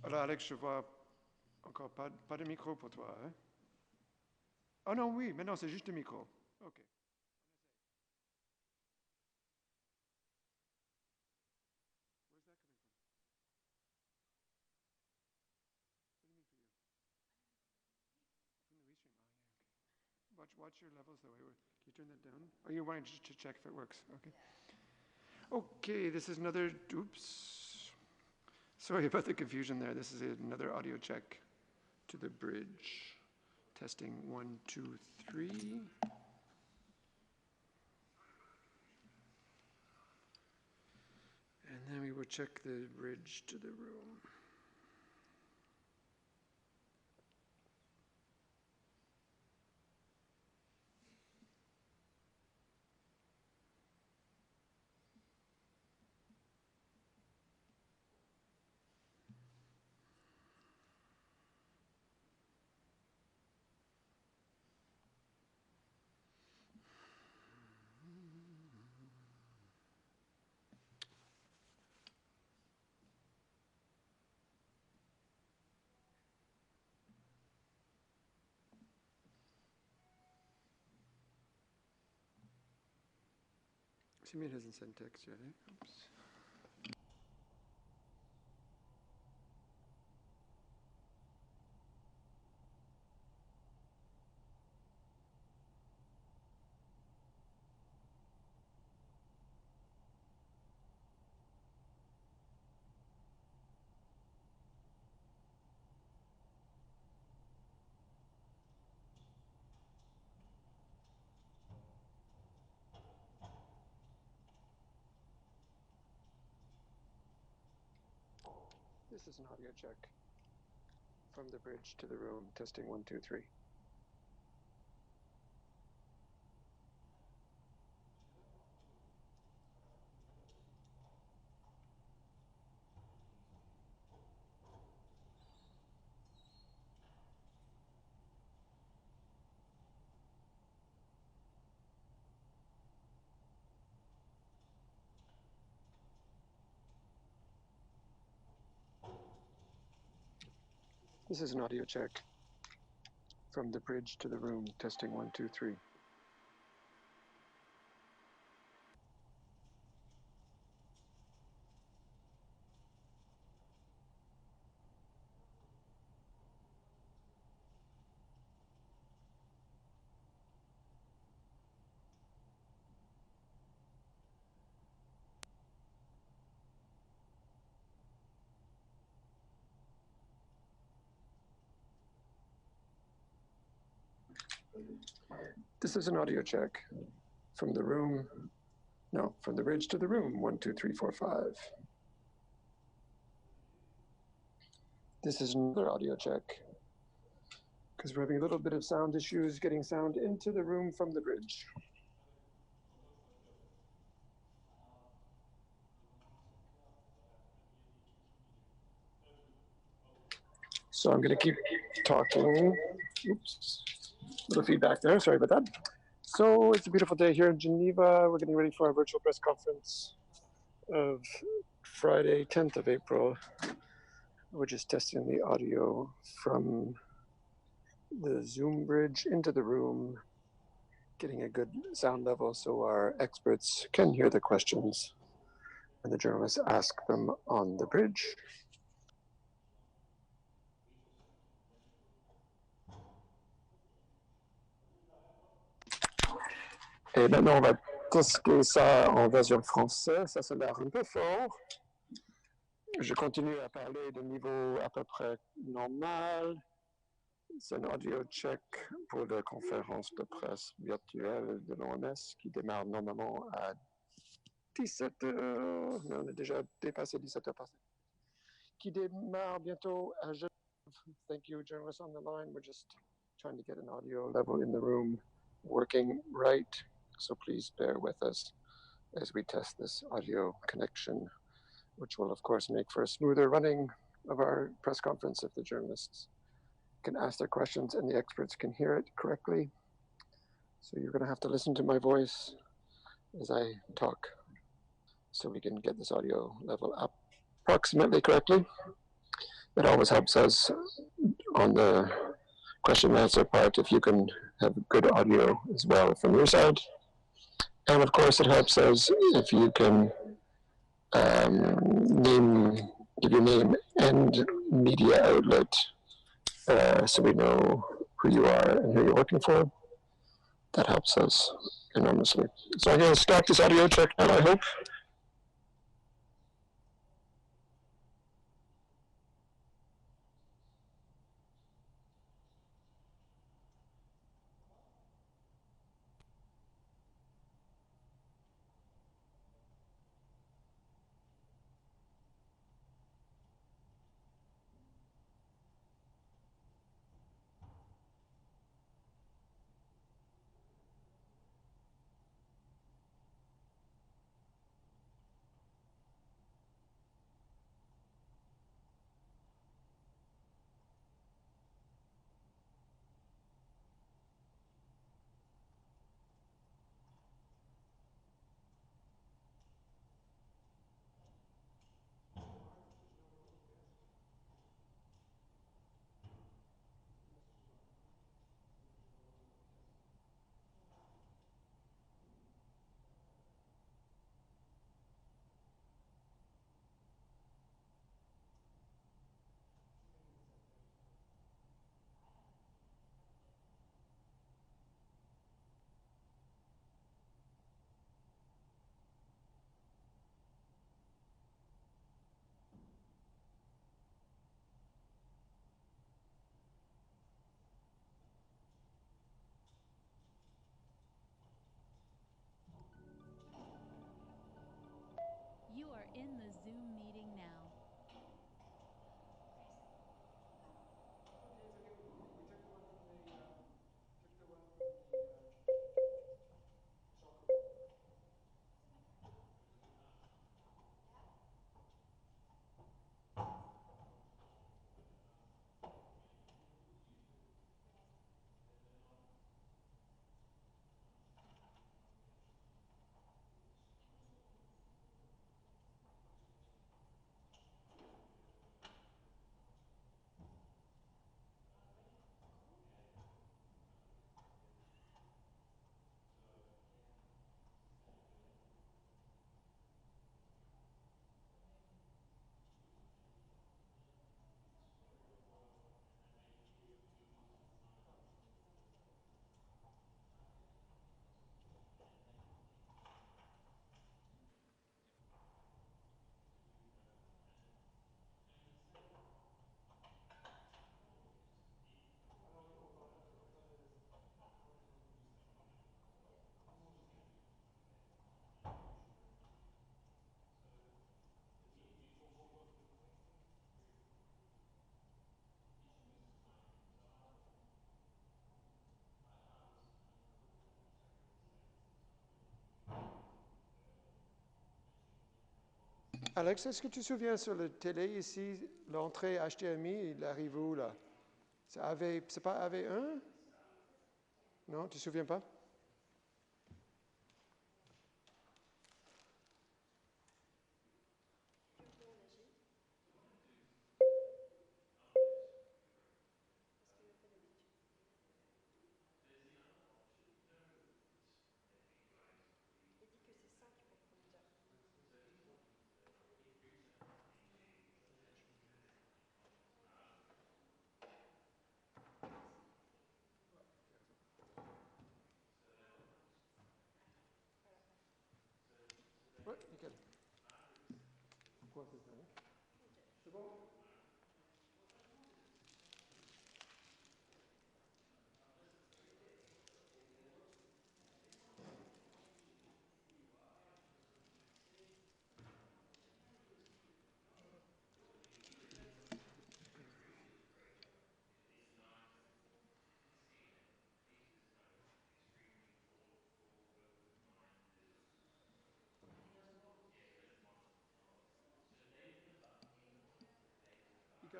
Alors Alex, je vois encore pas de micro pour toi, hein? Oh non, oui, mais non, c'est juste le micro. OK. Where's that coming from? What do you mean for you? From the restream. Oh, yeah, okay. Watch your levels though. Can you turn that down? Oh, you're wanting to check if it works. Okay. Okay, this is another, oops. Sorry about the confusion there. This is another audio check to the bridge. Testing 1, 2, 3. And then we will check the bridge to the room. Simeon hasn't sent text yet, eh? Oops. This is an audio check from the bridge to the room. Testing 1, 2, 3. This is an audio check from the bridge to the room. Testing 1, 2, 3. This is an audio check from the room. No, from the bridge to the room. 1, 2, 3, 4, 5. This is another audio check because we're having a little bit of sound issues getting sound into the room from the bridge. So I'm going to keep talking. Oops, little feedback there. Sorry about that. So it's a beautiful day here in Geneva. We're getting ready for our virtual press conference of Friday, 10th of April. We're just testing the audio from the Zoom bridge into the room, getting a good sound level so our experts can hear the questions and the journalists ask them on the bridge. Et maintenant, on va tester ça en version française. Ça a l'air un peu fort. Je continue à parler de niveau à peu près normal. C'est un audio check pour la conférence de presse virtuelle de l'OMS qui démarre normalement à 17h, mais on a déjà dépassé 17h passé. Qui démarre bientôt à Genève. Thank you, journalists on the line. We're just trying to get an audio level in the room working right. So please bear with us as we test this audio connection, which will, of course, make for a smoother running of our press conference if the journalists can ask their questions and the experts can hear it correctly. So you're going to have to listen to my voice as I talk so we can get this audio level up approximately correctly. It always helps us on the question and answer part if you can have good audio as well from your side. And of course, it helps us if you can give your name and media outlet so we know who you are and who you're working for. That helps us enormously. So I'm going to start this audio check now, I hope. You are in the Zoom meeting now. Alex, est-ce que tu te souviens sur la télé ici, l'entrée HDMI, il arrive où là? C'est pas AV1? Non, tu te souviens pas? Ouais, nickel. Quoi, c'est ça? C'est bon?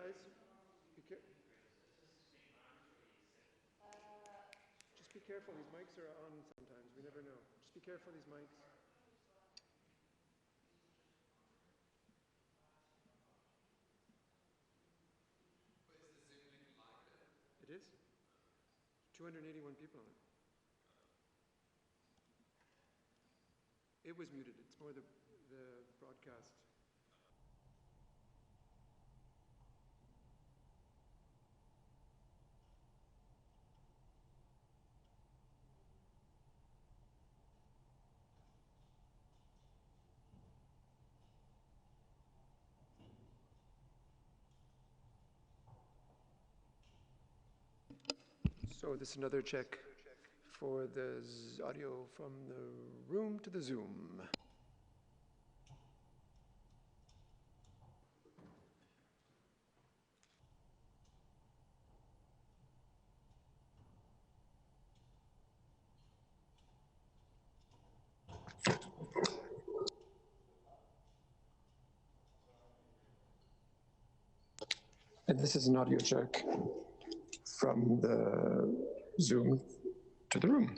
Guys, just be careful. These mics are on sometimes. We never know. Just be careful, these mics. It is? 281 people on it. It was muted. It's more the broadcast. So this is another check for the audio from the room to the Zoom. And this is an audio check from the Zoom to the room.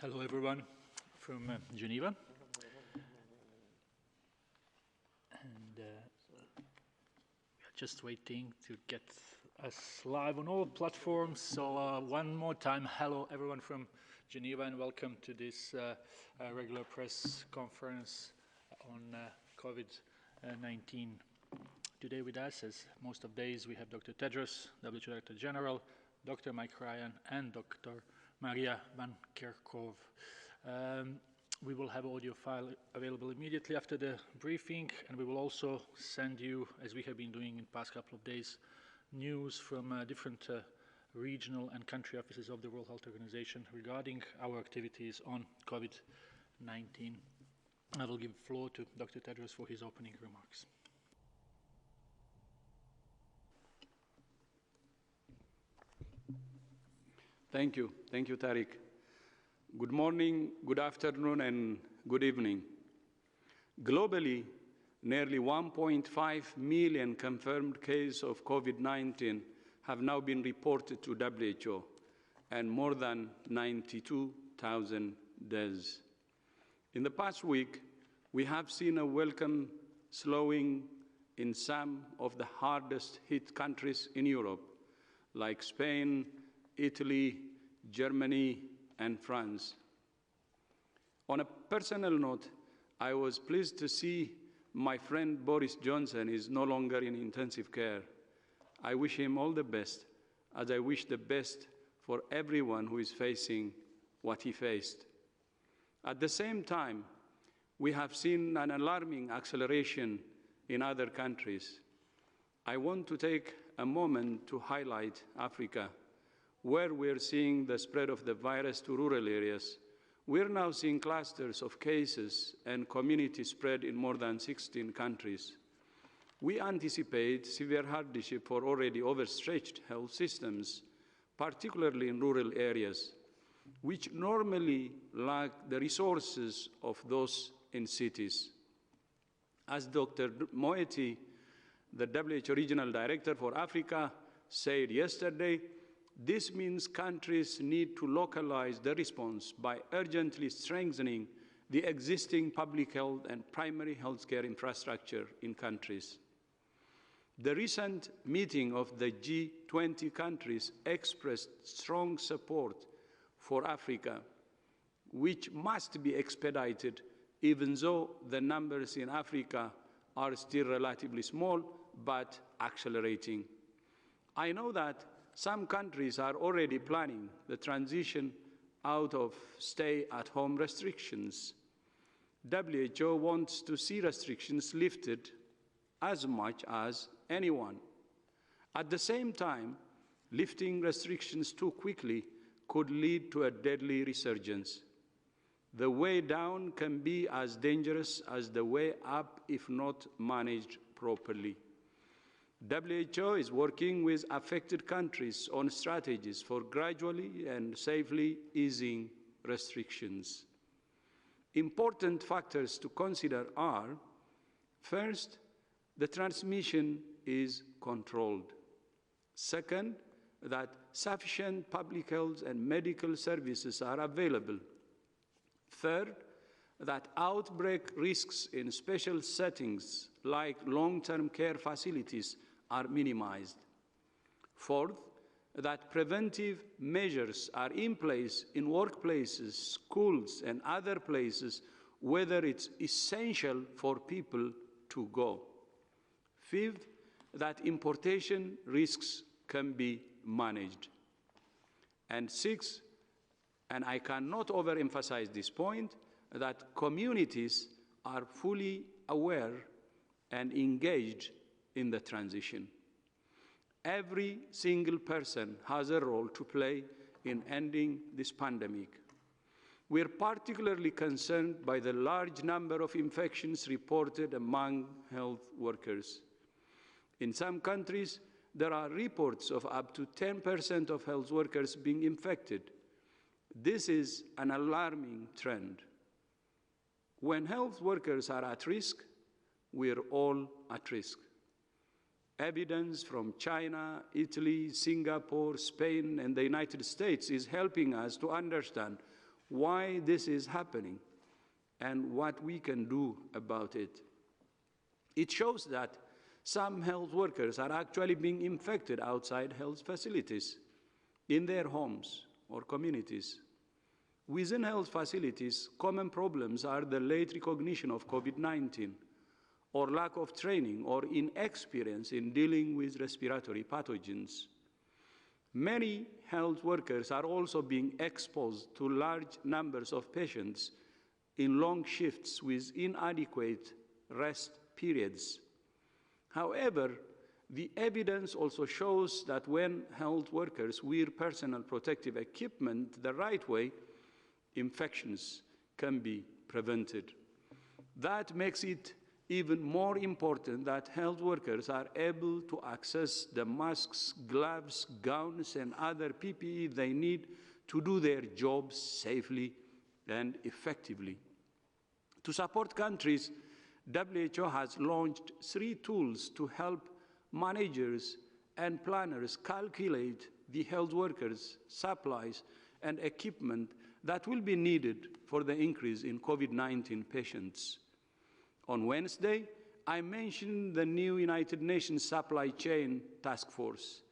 Hello, everyone from Geneva. And we are just waiting to get us live on all platforms. So one more time, hello, everyone from Geneva, and welcome to this regular press conference on COVID-19. Today with us, as most of days, we have Dr. Tedros, WHO Director General, Dr. Mike Ryan, and Dr. Maria Van Kerkhove. We will have audio file available immediately after the briefing, and we will also send you, as we have been doing in the past couple of days, news from different regional and country offices of the World Health Organization regarding our activities on COVID-19. I will give the floor to Dr. Tedros for his opening remarks. Thank you, Tariq. Good morning, good afternoon, and good evening. Globally, nearly 1.5 million confirmed cases of COVID-19 have now been reported to WHO, and more than 92,000 deaths. In the past week, we have seen a welcome slowing in some of the hardest hit countries in Europe, like Spain, Italy, Germany, and France. On a personal note, I was pleased to see my friend Boris Johnson is no longer in intensive care. I wish him all the best, as I wish the best for everyone who is facing what he faced. At the same time, we have seen an alarming acceleration in other countries. I want to take a moment to highlight Africa, where we're seeing the spread of the virus to rural areas. We're now seeing clusters of cases and community spread in more than 16 countries. We anticipate severe hardship for already overstretched health systems, particularly in rural areas, which normally lack the resources of those in cities. As Dr. Moeti, the WHO Regional Director for Africa, said yesterday, this means countries need to localize the response by urgently strengthening the existing public health and primary healthcare infrastructure in countries. The recent meeting of the G20 countries expressed strong support for Africa, which must be expedited, even though the numbers in Africa are still relatively small, but accelerating. I know that some countries are already planning the transition out of stay-at-home restrictions. WHO wants to see restrictions lifted as much as anyone. At the same time, lifting restrictions too quickly could lead to a deadly resurgence. The way down can be as dangerous as the way up if not managed properly. WHO is working with affected countries on strategies for gradually and safely easing restrictions. Important factors to consider are, first, the transmission is controlled. Second, that sufficient public health and medical services are available. Third, that outbreak risks in special settings like long-term care facilities are minimized. Fourth, that preventive measures are in place in workplaces, schools, and other places where it's essential for people to go. Fifth, that importation risks can be managed. And sixth, and I cannot overemphasize this point, that communities are fully aware and engaged in the transition. Every single person has a role to play in ending this pandemic. We are particularly concerned by the large number of infections reported among health workers. In some countries, there are reports of up to 10% of health workers being infected. This is an alarming trend. When health workers are at risk, we're all at risk. Evidence from China, Italy, Singapore, Spain, and the United States is helping us to understand why this is happening and what we can do about it. It shows that some health workers are actually being infected outside health facilities, in their homes or communities. Within health facilities, common problems are the late recognition of COVID-19, or lack of training or inexperience in dealing with respiratory pathogens. Many health workers are also being exposed to large numbers of patients in long shifts with inadequate rest periods. However, the evidence also shows that when health workers wear personal protective equipment the right way, infections can be prevented. That makes it even more important that health workers are able to access the masks, gloves, gowns, and other PPE they need to do their jobs safely and effectively. To support countries, WHO has launched 3 tools to help managers and planners calculate the health workers' supplies and equipment that will be needed for the increase in COVID-19 patients. On Wednesday, I mentioned the new United Nations Supply Chain Task Force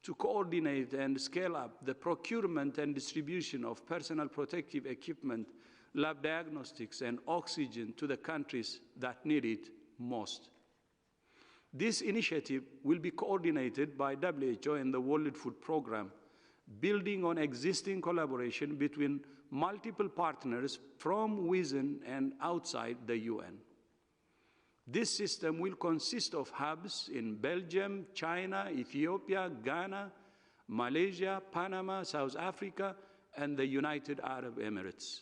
to coordinate and scale up the procurement and distribution of personal protective equipment, lab diagnostics, and oxygen to the countries that need it most. This initiative will be coordinated by WHO and the World Food Programme, building on existing collaboration between multiple partners from within and outside the UN. This system will consist of hubs in Belgium, China, Ethiopia, Ghana, Malaysia, Panama, South Africa, and the United Arab Emirates.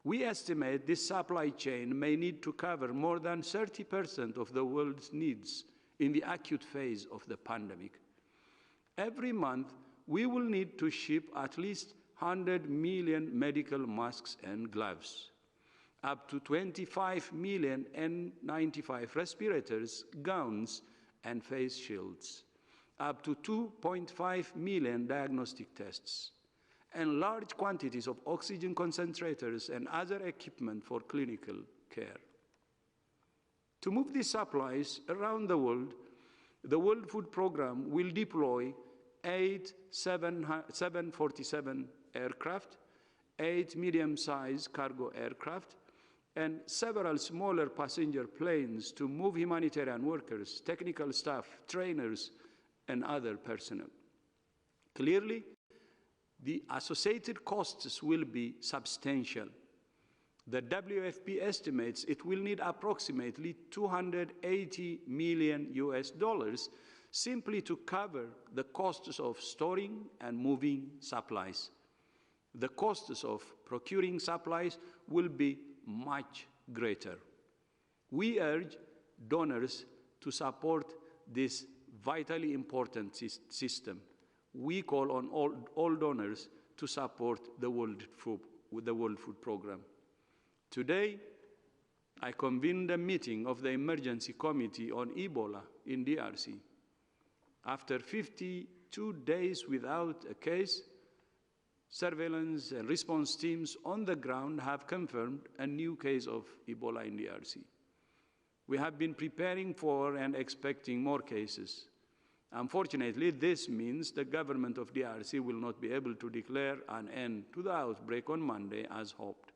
We estimate this supply chain may need to cover more than 30% of the world's needs in the acute phase of the pandemic. Every month, we will need to ship at least 100 million medical masks and gloves, up to 25 million N95 respirators, gowns, and face shields, up to 2.5 million diagnostic tests, and large quantities of oxygen concentrators and other equipment for clinical care. To move these supplies around the world, the World Food Programme will deploy 8 747 aircraft, 8 medium-sized cargo aircraft, and several smaller passenger planes to move humanitarian workers, technical staff, trainers, and other personnel. Clearly, the associated costs will be substantial. The WFP estimates it will need approximately $280 million simply to cover the costs of storing and moving supplies. The costs of procuring supplies will be much greater. We urge donors to support this vitally important system. We call on all donors to support the World Food Programme. Today, I convened a meeting of the Emergency Committee on Ebola in DRC. After 52 days without a case, surveillance and response teams on the ground have confirmed a new case of Ebola in DRC. We have been preparing for and expecting more cases. Unfortunately, this means the government of DRC will not be able to declare an end to the outbreak on Monday as hoped.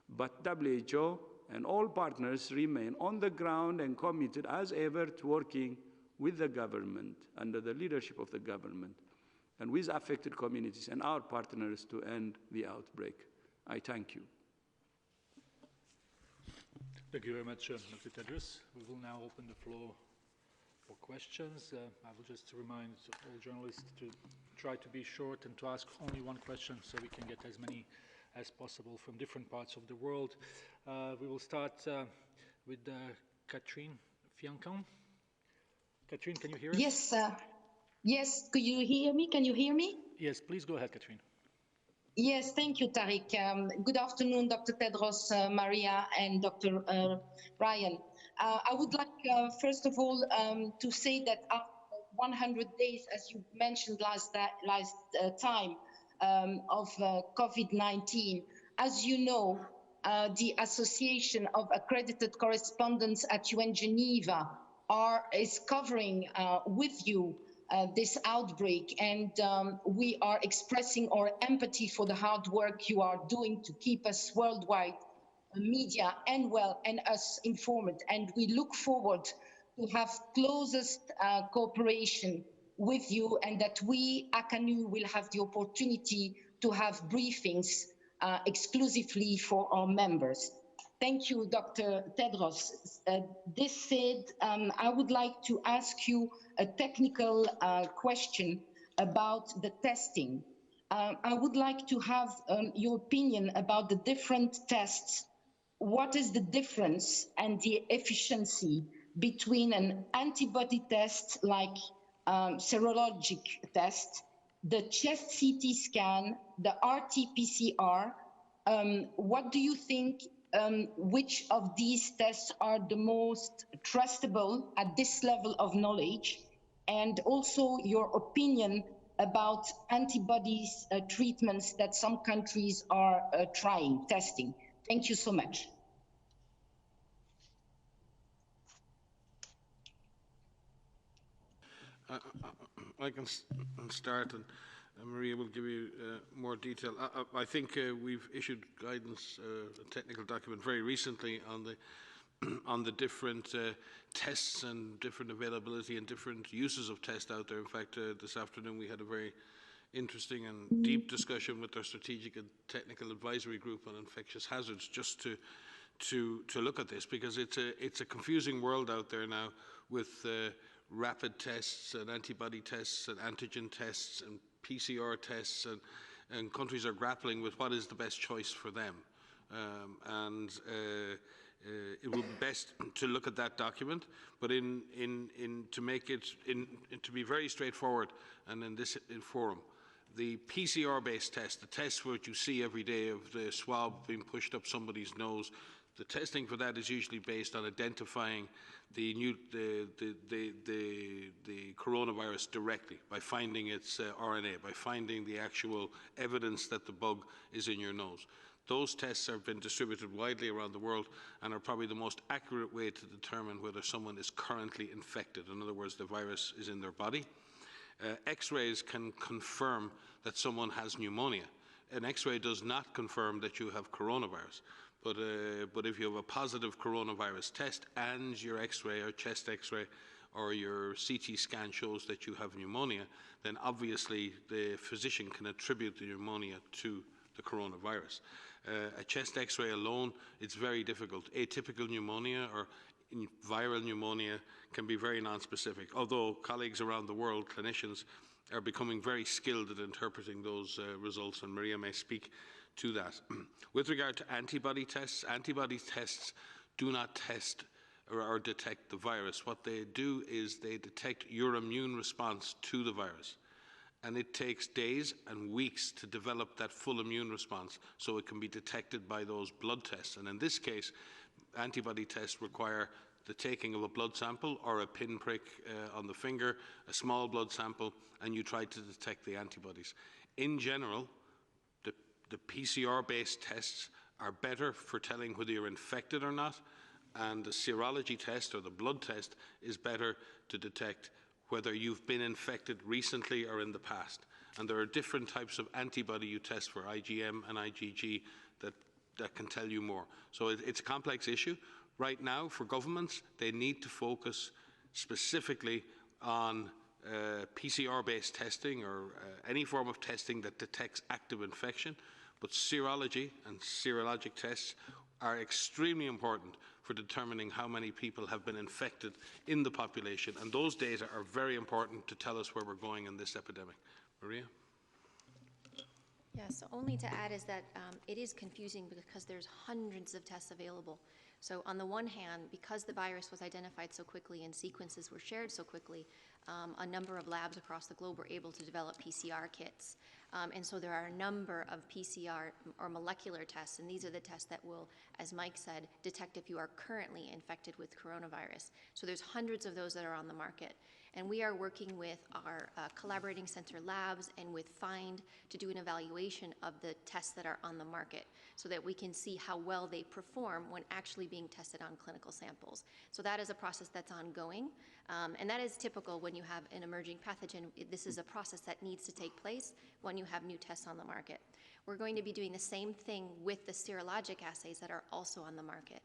But WHO and all partners remain on the ground and committed as ever to working with the government, under the leadership of the government, and with affected communities and our partners to end the outbreak. I thank you. Thank you very much, Dr. Tedros. We will now open the floor for questions. I will just remind all journalists to try to be short and to ask only one question so we can get as many as possible from different parts of the world. We will start with Catherine Fiancon. Catherine, can you hear us? Yes, yes. Could you hear me? Can you hear me? Yes, please go ahead, Catherine. Yes, thank you, Tariq. Good afternoon, Dr. Tedros, Maria, and Dr. Ryan. I would like, first of all, to say that after 100 days, as you mentioned last time, of COVID-19, As you know, the Association of Accredited Correspondents at UN Geneva is covering with you this outbreak, and we are expressing our empathy for the hard work you are doing to keep us worldwide, media and us informed, and we look forward to have closest cooperation with you, and that we, ACANU, will have the opportunity to have briefings exclusively for our members. Thank you, Dr. Tedros. This said, I would like to ask you a technical question about the testing. I would like to have your opinion about the different tests. What is the difference and the efficiency between an antibody test like serologic test, the chest CT scan, the RT-PCR? What do you think, which of these tests are the most trustable at this level of knowledge? And also your opinion about antibodies treatments that some countries are testing. Thank you so much. I can start, and Maria will give you more detail. I think we've issued guidance, a technical document very recently on the on the different tests and different availability and different uses of tests out there. In fact, this afternoon we had a very interesting and deep discussion with our strategic and technical advisory group on infectious hazards, just to look at this, because it's a confusing world out there now with rapid tests and antibody tests and antigen tests and PCR tests, and countries are grappling with what is the best choice for them. It would be best to look at that document, but to make it to be very straightforward, and in this forum, the PCR-based test, the test which you see every day of the swab being pushed up somebody's nose, the testing for that is usually based on identifying the coronavirus directly, by finding its RNA, by finding the actual evidence that the bug is in your nose. Those tests have been distributed widely around the world and are probably the most accurate way to determine whether someone is currently infected. In other words, the virus is in their body. X-rays can confirm that someone has pneumonia. An X-ray does not confirm that you have coronavirus. But if you have a positive coronavirus test and your X-ray or chest X-ray or your CT scan shows that you have pneumonia, then obviously the physician can attribute the pneumonia to the coronavirus. A chest X-ray alone, it's very difficult. Atypical pneumonia or viral pneumonia can be very non-specific, although colleagues around the world, clinicians, are becoming very skilled at interpreting those results, and Maria may speak to that. With regard to antibody tests do not test or detect the virus. What they do is they detect your immune response to the virus. And it takes days and weeks to develop that full immune response, so it can be detected by those blood tests. And in this case, antibody tests require the taking of a blood sample or a pinprick on the finger, a small blood sample, and you try to detect the antibodies. In general, the PCR-based tests are better for telling whether you're infected or not, and the serology test or the blood test is better to detect whether you've been infected recently or in the past. And there are different types of antibody you test for, IgM and IgG, that can tell you more. So it's a complex issue. Right now, for governments, they need to focus specifically on PCR-based testing or any form of testing that detects active infection. But serology and serologic tests are extremely important for determining how many people have been infected in the population, and those data are very important to tell us where we're going in this epidemic. Maria? Yeah, so only to add is that it is confusing because there's hundreds of tests available. So on the one hand, because the virus was identified so quickly and sequences were shared so quickly, a number of labs across the globe were able to develop PCR kits. And so there are a number of PCR or molecular tests, and these are the tests that will, as Mike said, detect if you are currently infected with coronavirus. So there's hundreds of those that are on the market. And we are working with our collaborating center labs and with FIND to do an evaluation of the tests that are on the market so that we can see how well they perform when actually being tested on clinical samples. So that is a process that's ongoing. And that is typical when you have an emerging pathogen. This is a process that needs to take place when you have new tests on the market. We're going to be doing the same thing with the serologic assays that are also on the market.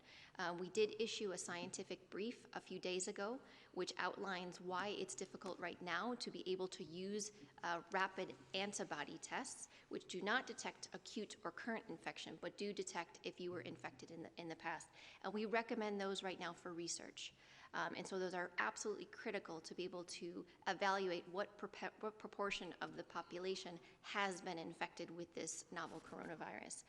We did issue a scientific brief a few days ago, which outlines why it's difficult right now to be able to use rapid antibody tests, which do not detect acute or current infection, but do detect if you were infected in the past. And we recommend those right now for research. And so those are absolutely critical to be able to evaluate what proportion of the population has been infected with this novel coronavirus.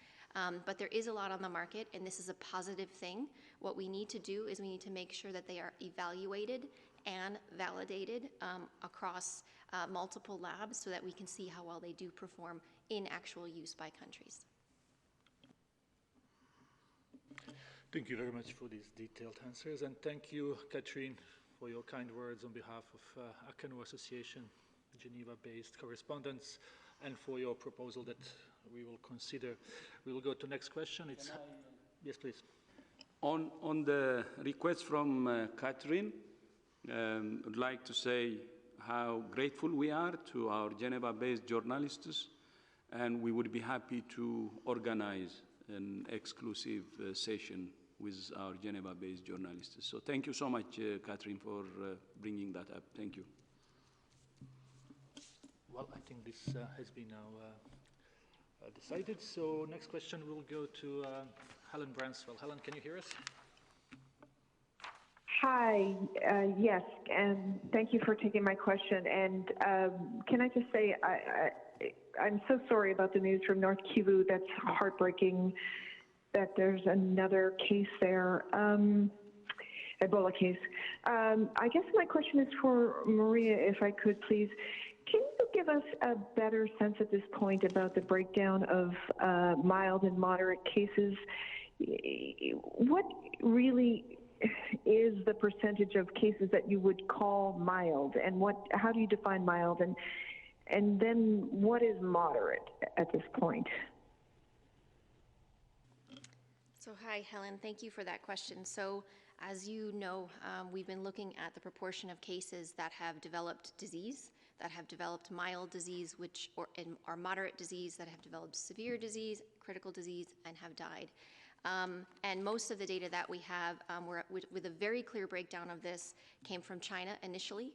But there is a lot on the market, and this is a positive thing. What we need to do is we need to make sure that they are evaluated and validated across multiple labs so that we can see how well they do perform in actual use by countries. Thank you very much for these detailed answers, and thank you, Catherine, for your kind words on behalf of ACANO Association, Geneva-based correspondents, and for your proposal that we will consider. We will go to the next question. Yes, please. On the request from Catherine, I'd like to say how grateful we are to our Geneva-based journalists, and we would be happy to organize an exclusive session with our Geneva-based journalists. So thank you so much, Catherine, for bringing that up. Thank you. Well, I think this has been now decided. So next question will go to Helen Branswell. Helen, can you hear us? Hi, yes, and thank you for taking my question. And can I just say, I'm so sorry about the news from North Kivu. That's heartbreaking that there's another case there, Ebola case. I guess my question is for Maria, if I could please. Can you give us a better sense at this point about the breakdown of mild and moderate cases? What really is the percentage of cases that you would call mild, and how do you define mild, and then what is moderate at this point? So hi, Helen. Thank you for that question. So as you know, we've been looking at the proportion of cases that have developed disease, that have developed mild disease, or moderate disease, that have developed severe disease, critical disease, and have died. And most of the data that we have with a very clear breakdown of this came from China initially,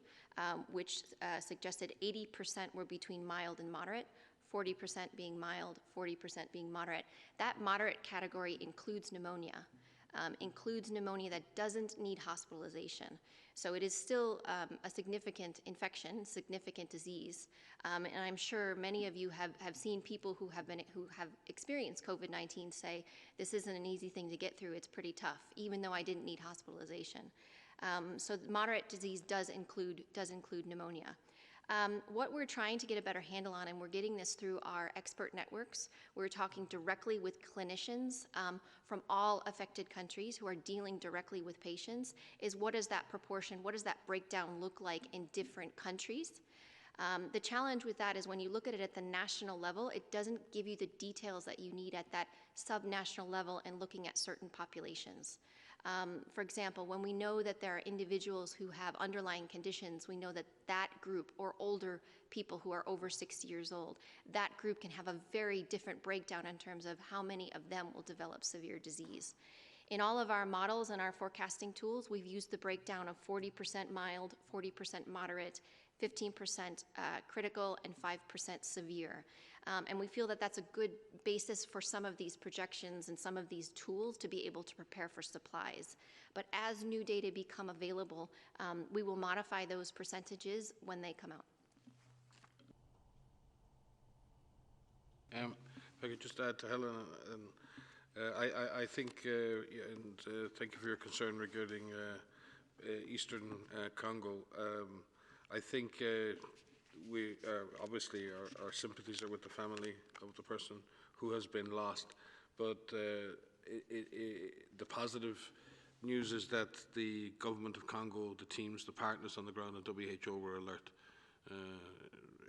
which suggested 80% were between mild and moderate, 40% being mild, 40% being moderate. That moderate category includes pneumonia that doesn't need hospitalization. So it is still a significant infection, significant disease. And I'm sure many of you have seen people who have experienced COVID-19 say, this isn't an easy thing to get through, it's pretty tough, even though I didn't need hospitalization. So moderate disease does include pneumonia. What we're trying to get a better handle on, and we're getting this through our expert networks, we're talking directly with clinicians from all affected countries who are dealing directly with patients, is what is that proportion, what does that breakdown look like in different countries? The challenge with that is when you look at it at the national level, it doesn't give you the details that you need at that subnational level and looking at certain populations. For example, when we know that there are individuals who have underlying conditions, we know that that group, or older people who are over 60 years old, that group can have a very different breakdown in terms of how many of them will develop severe disease. In all of our models and our forecasting tools, we've used the breakdown of 40% mild, 40% moderate, 15% critical, and 5% severe. And we feel that that's a good basis for some of these projections and some of these tools to be able to prepare for supplies. But as new data become available, we will modify those percentages when they come out. If I could just add to Helen, I think, and thank you for your concern regarding Eastern Congo. I think we obviously our sympathies are with the family of the person who has been lost, but the positive news is that the government of Congo, the teams, the partners on the ground at WHO were alert.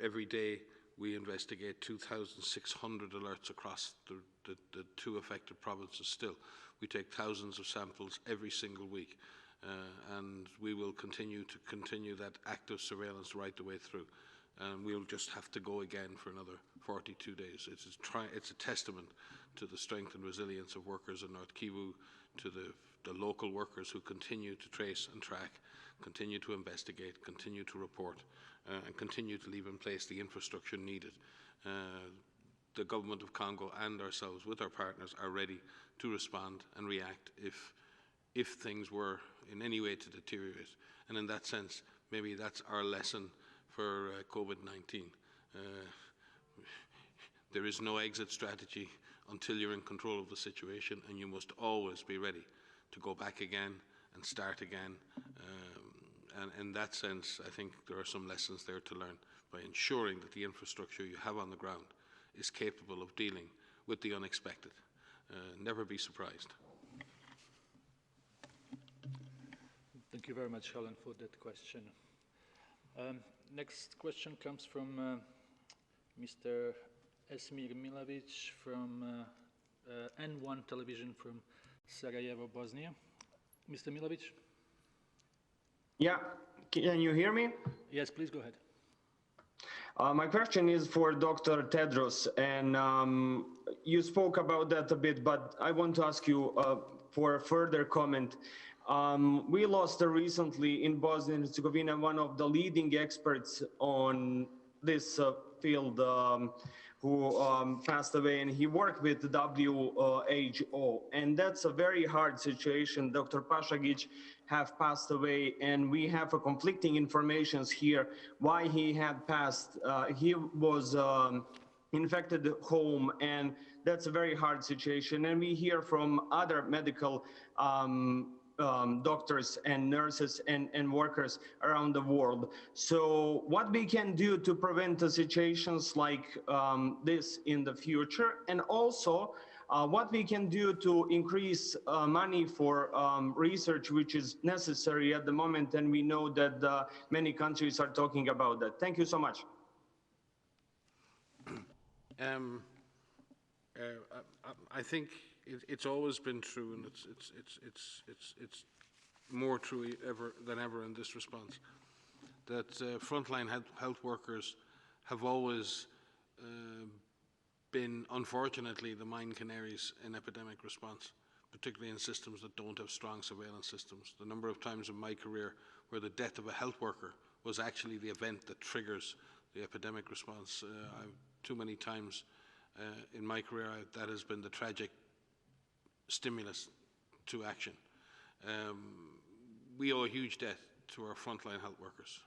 Every day we investigate 2,600 alerts across the 2 affected provinces still. We take thousands of samples every single week, and we will continue that active surveillance right the way through. And we'll just have to go again for another 42 days. It's a testament to the strength and resilience of workers in North Kivu, to the local workers who continue to trace and track, continue to investigate, continue to report, and continue to leave in place the infrastructure needed. The government of Congo and ourselves, with our partners, are ready to respond and react if things were in any way to deteriorate. And in that sense, maybe that's our lesson for COVID-19. There is no exit strategy until you're in control of the situation, and you must always be ready to go back again and start again. And in that sense, I think there are some lessons there to learn by ensuring that the infrastructure you have on the ground is capable of dealing with the unexpected. Never be surprised. Thank you very much, Helen, for that question. Next question comes from Mr. Esmir Milovic from N1 Television from Sarajevo, Bosnia. Mr. Milovic? Yeah, can you hear me? Yes, please go ahead. My question is for Dr. Tedros, and you spoke about that a bit, but I want to ask you for a further comment. We lost recently in Bosnia and Herzegovina one of the leading experts on this field who passed away, and he worked with the WHO, and that's a very hard situation. Dr. Pashagic have passed away, and we have conflicting informations here why he had passed. He was infected at home, and that's a very hard situation. And we hear from other medical doctors and nurses and workers around the world. So what we can do to prevent situations like this in the future, and also what we can do to increase money for research, which is necessary at the moment, and we know that many countries are talking about that. Thank you so much. I think it's always been true, and it's more true than ever in this response, that frontline health workers have always been, unfortunately, the mine canaries in epidemic response, particularly in systems that don't have strong surveillance systems. The number of times in my career where the death of a health worker was actually the event that triggers the epidemic response. Too many times in my career, that has been the tragic stimulus to action. We owe a huge debt to our frontline health workers,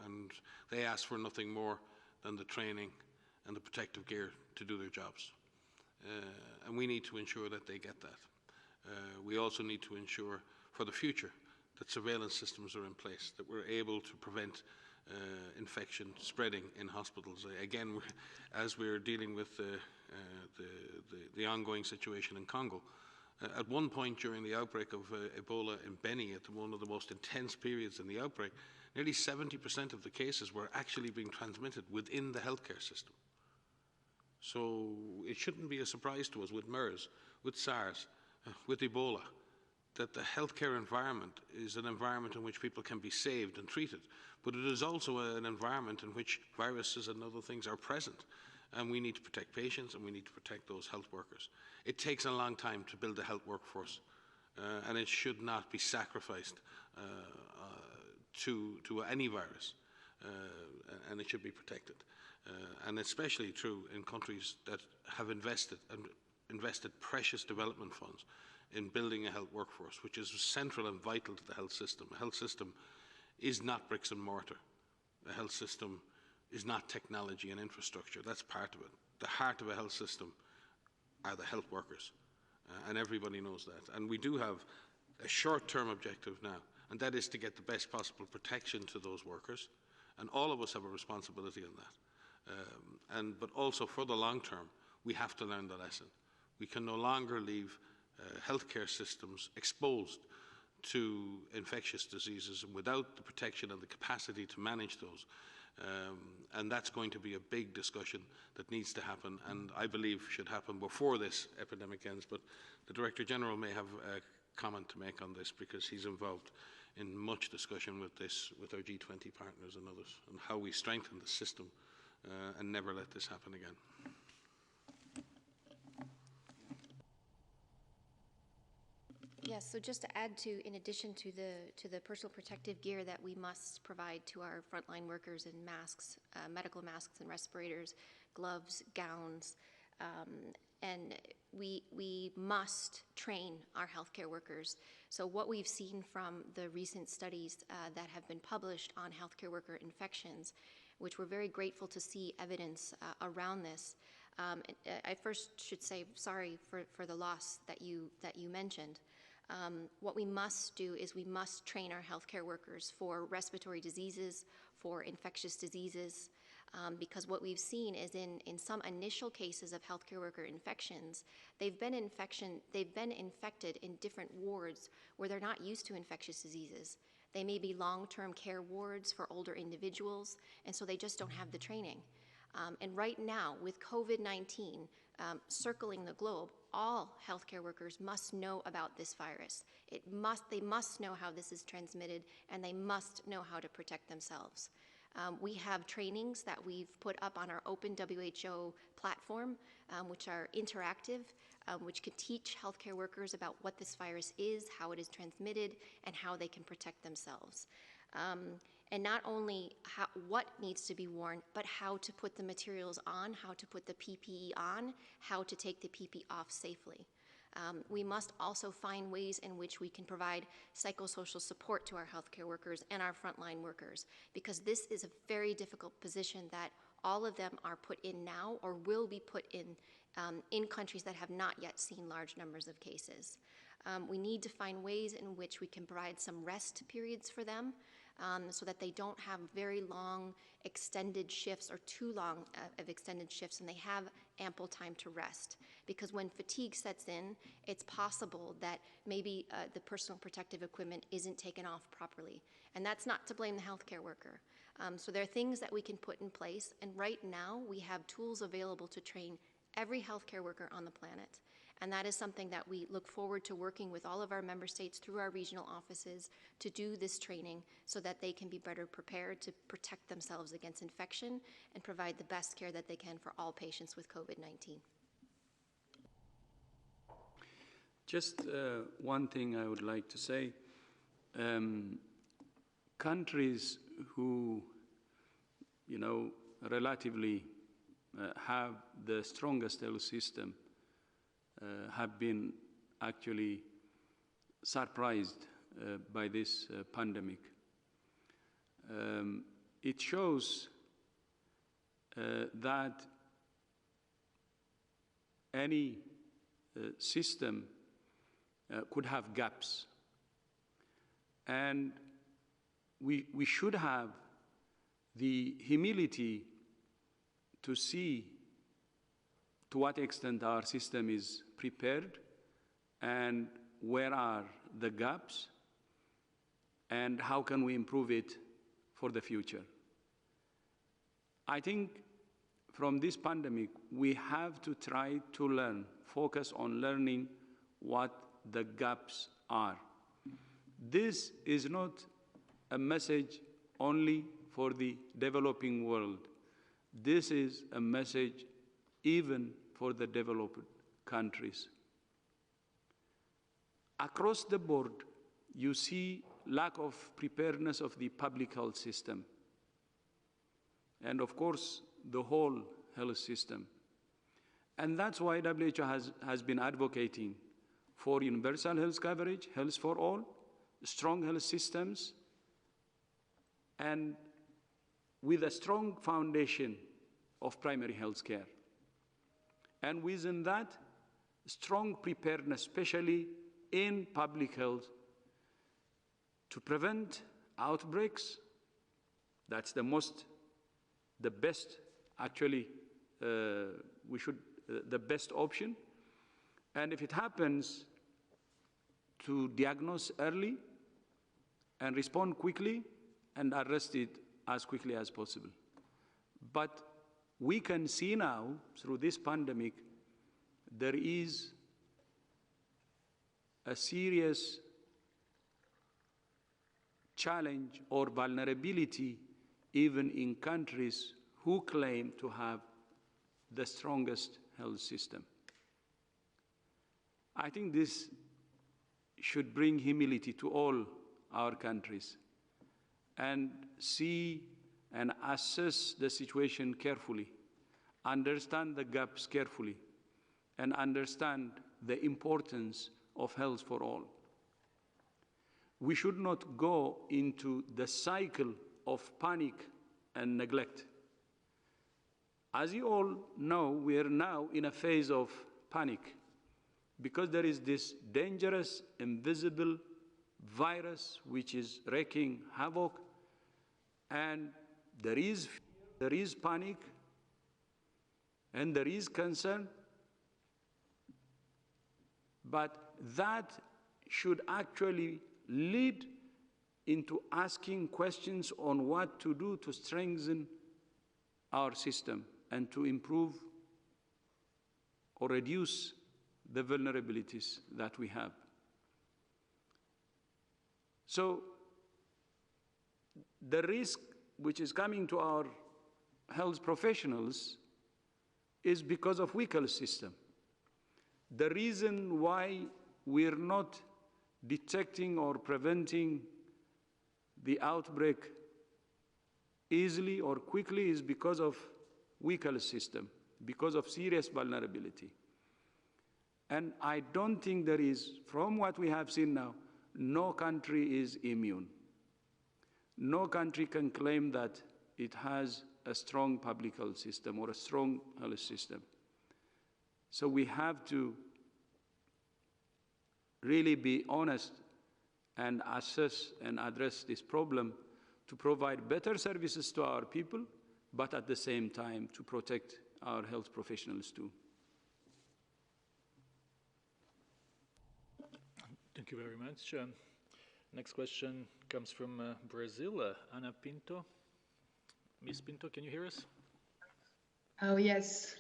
and they ask for nothing more than the training and the protective gear to do their jobs. And we need to ensure that they get that. We also need to ensure for the future that surveillance systems are in place, that we're able to prevent infection spreading in hospitals. Again, as we're dealing with the ongoing situation in Congo, at one point during the outbreak of Ebola in Beni, at one of the most intense periods in the outbreak, nearly 70% of the cases were actually being transmitted within the healthcare system. So it shouldn't be a surprise to us with MERS, with SARS, with Ebola, that the healthcare environment is an environment in which people can be saved and treated, but it is also an environment in which viruses and other things are present, and we need to protect patients and we need to protect those health workers. It takes a long time to build a health workforce, and it should not be sacrificed to any virus, and it should be protected. And especially true in countries that have invested precious development funds in building a health workforce, which is central and vital to the health system. A health system is not bricks and mortar. A health system is not technology and infrastructure. That's part of it. The heart of a health system are the health workers, and everybody knows that. And we do have a short-term objective now, and that is to get the best possible protection to those workers, and all of us have a responsibility on that. But also for the long term, we have to learn the lesson. We can no longer leave healthcare systems exposed to infectious diseases and without the protection and the capacity to manage those. And that's going to be a big discussion that needs to happen, and I believe should happen before this epidemic ends. But the Director General may have a comment to make on this, because he's involved in much discussion with this, with our G20 partners and others, and how we strengthen the system and never let this happen again. Yes, so just to add to, in addition to the personal protective gear that we must provide to our frontline workers in masks, medical masks and respirators, gloves, gowns, and we must train our healthcare workers. So what we've seen from the recent studies that have been published on healthcare worker infections, which we're very grateful to see evidence around this. I first should say sorry for the loss that you mentioned. What we must do is we must train our healthcare workers for respiratory diseases, for infectious diseases, because what we've seen is in some initial cases of healthcare worker infections, they've been infected in different wards where they're not used to infectious diseases. They may be long-term care wards for older individuals, and so they just don't have the training. And right now, with COVID-19 circling the globe, all healthcare workers must know about this virus. They must know how this is transmitted, and they must know how to protect themselves. We have trainings that we've put up on our open WHO platform, which are interactive, which can teach healthcare workers about what this virus is, how it is transmitted, and how they can protect themselves. And not only what needs to be worn, but how to put the materials on, how to put the PPE on, how to take the PPE off safely. We must also find ways in which we can provide psychosocial support to our healthcare workers and our frontline workers, because this is a very difficult position that all of them are put in now or will be put in countries that have not yet seen large numbers of cases. We need to find ways in which we can provide some rest periods for them, so that they don't have very long extended shifts or too long of extended shifts, and they have ample time to rest. Because when fatigue sets in, it's possible that maybe the personal protective equipment isn't taken off properly. And that's not to blame the healthcare worker. So there are things that we can put in place, and right now we have tools available to train every healthcare worker on the planet. And that is something that we look forward to working with all of our member states through our regional offices to do this training so that they can be better prepared to protect themselves against infection and provide the best care that they can for all patients with COVID-19. Just one thing I would like to say. Countries who, relatively have the strongest health system have been actually surprised by this pandemic. It shows that any system could have gaps. And we should have the humility to see to what extent our system is prepared and where are the gaps and how can we improve it for the future. I think from this pandemic, we have to try to learn, focus on learning what the gaps are. This is not a message only for the developing world. This is a message even for the developed countries. Across the board, you see lack of preparedness of the public health system, and of course, the whole health system. And that's why WHO has been advocating for universal health coverage, health for all, strong health systems, and with a strong foundation of primary health care. And within that, strong preparedness, especially in public health, to prevent outbreaks. That's the best, actually, the best option. And if it happens, to diagnose early and respond quickly and arrest it as quickly as possible. But we can see now, through this pandemic, there is a serious challenge or vulnerability even in countries who claim to have the strongest health system. I think this should bring humility to all our countries and see and assess the situation carefully, understand the gaps carefully, and understand the importance of health for all. We should not go into the cycle of panic and neglect. As you all know, we are now in a phase of panic because there is this dangerous, invisible virus which is wreaking havoc, and there is panic, and there is concern, but that should actually lead into asking questions on what to do to strengthen our system and to improve or reduce the vulnerabilities that we have. So the risk which is coming to our health professionals is because of weak health system. The reason why we're not detecting or preventing the outbreak easily or quickly is because of weak health system, because of serious vulnerability. And I don't think there is, from what we have seen now, no country is immune. No country can claim that it has a strong public health system or a strong health system. So we have to really be honest and assess and address this problem to provide better services to our people, but at the same time to protect our health professionals too. Thank you very much. Next question comes from Brazil, Ana Pinto. Ms. Pinto, can you hear us? Oh, yes.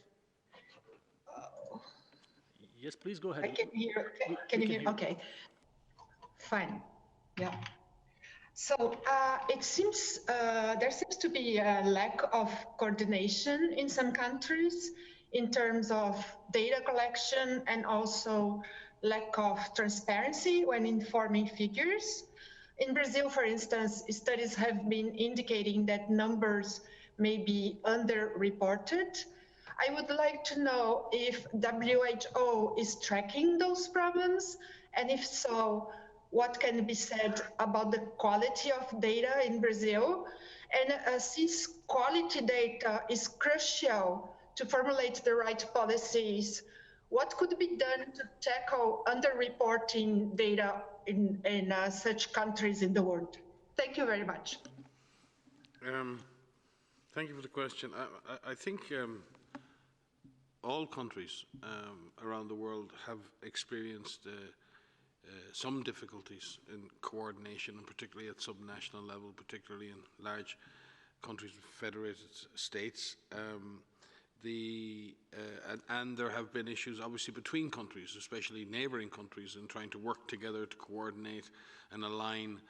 Yes, please go ahead. I can hear. Can you hear? Okay. Fine. Yeah. So it seems there seems to be a lack of coordination in some countries in terms of data collection and also lack of transparency when informing figures. In Brazil, for instance, studies have been indicating that numbers may be underreported. I would like to know if WHO is tracking those problems, and if so, what can be said about the quality of data in Brazil? And since quality data is crucial to formulate the right policies, what could be done to tackle underreporting data in such countries in the world? Thank you very much. Thank you for the question. I think all countries around the world have experienced some difficulties in coordination, and particularly at subnational level, particularly in large countries with federated states. And there have been issues, obviously, between countries, especially neighbouring countries, in trying to work together to coordinate and align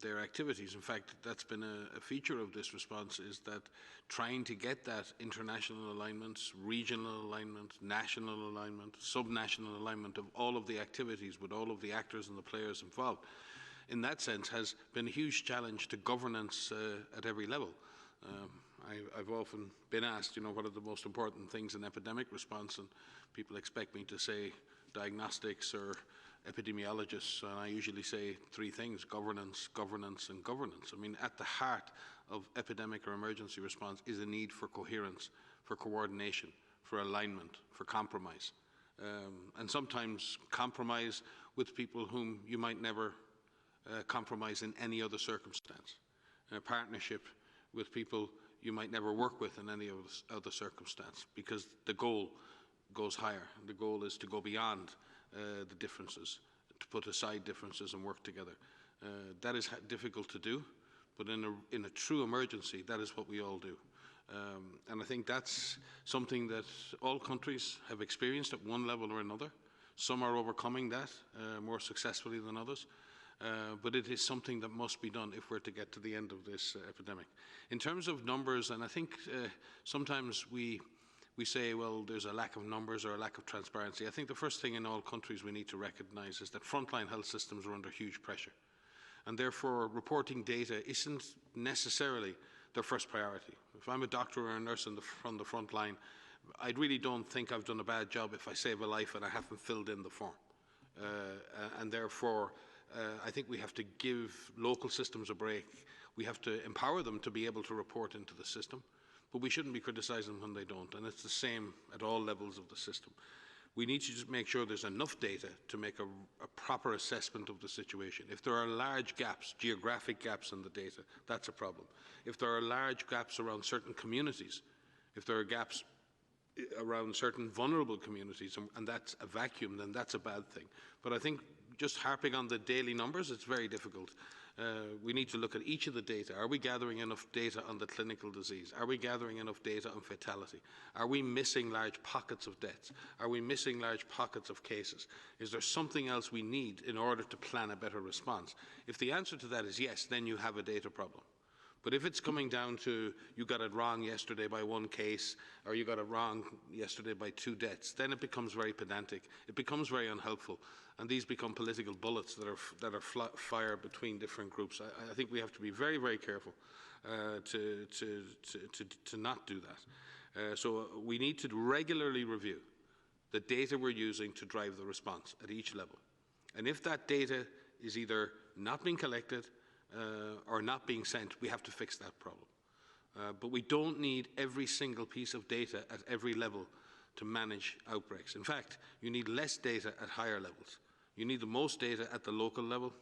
their activities. In fact, that's been a feature of this response, is that trying to get that international alignment, regional alignment, national alignment, subnational alignment of all of the activities with all of the actors and the players involved, in that sense, has been a huge challenge to governance at every level. I've often been asked, what are the most important things in epidemic response, and people expect me to say diagnostics or epidemiologists, and I usually say three things: governance, governance, and governance. I mean, at the heart of epidemic or emergency response is a need for coherence, for coordination, for alignment, for compromise. And sometimes compromise with people whom you might never compromise in any other circumstance. A partnership with people you might never work with in any other circumstance, because the goal goes higher. The goal is to go beyond the differences, to put aside differences and work together. That is difficult to do, but in a true emergency, that is what we all do. And I think that's something that all countries have experienced at one level or another. Some are overcoming that more successfully than others. But it is something that must be done if we're to get to the end of this epidemic. In terms of numbers, and I think sometimes we say, well, there's a lack of numbers or a lack of transparency. I think the first thing in all countries we need to recognize is that frontline health systems are under huge pressure. And therefore, reporting data isn't necessarily their first priority. If I'm a doctor or a nurse on the front line, I really don't think I've done a bad job if I save a life and I haven't filled in the form. And therefore, I think we have to give local systems a break. We have to empower them to be able to report into the system, but we shouldn't be criticising them when they don't, and it's the same at all levels of the system. We need to just make sure there's enough data to make a proper assessment of the situation. If there are large gaps, geographic gaps in the data, that's a problem. If there are large gaps around certain communities, if there are gaps around certain vulnerable communities, and that's a vacuum, then that's a bad thing. But I think just harping on the daily numbers, it's very difficult. We need to look at each of the data. Are we gathering enough data on the clinical disease? Are we gathering enough data on fatality? Are we missing large pockets of deaths? Are we missing large pockets of cases? Is there something else we need in order to plan a better response? If the answer to that is yes, then you have a data problem. But if it's coming down to you got it wrong yesterday by one case, or you got it wrong yesterday by 2 deaths, then it becomes very pedantic. It becomes very unhelpful, and these become political bullets that are fired between different groups. I think we have to be very, very careful to not do that. So we need to regularly review the data we're using to drive the response at each level. And if that data is either not being collected or not being sent, we have to fix that problem. But we don't need every single piece of data at every level to manage outbreaks. In fact, you need less data at higher levels. You need the most data at the local level,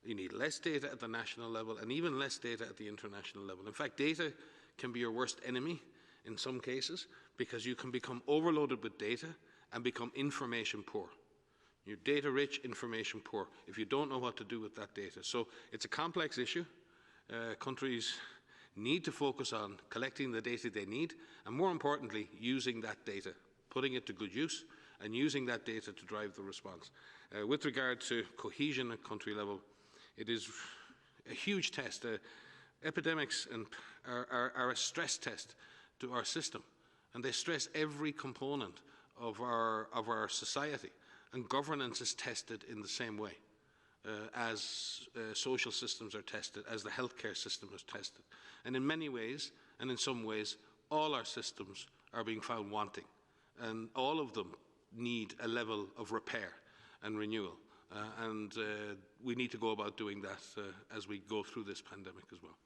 you need less data at the national level, and even less data at the international level. In fact, data can be your worst enemy in some cases, because you can become overloaded with data and become information poor. You're data rich, information poor, if you don't know what to do with that data. So it's a complex issue. Countries need to focus on collecting the data they need, and more importantly, using that data, putting it to good use, and using that data to drive the response. With regard to cohesion at country level, it is a huge test. Epidemics are a stress test to our system, and they stress every component of our society. And governance is tested in the same way as social systems are tested, as the healthcare system is tested. And in many ways, and in some ways, all our systems are being found wanting. And all of them need a level of repair and renewal. And we need to go about doing that as we go through this pandemic as well.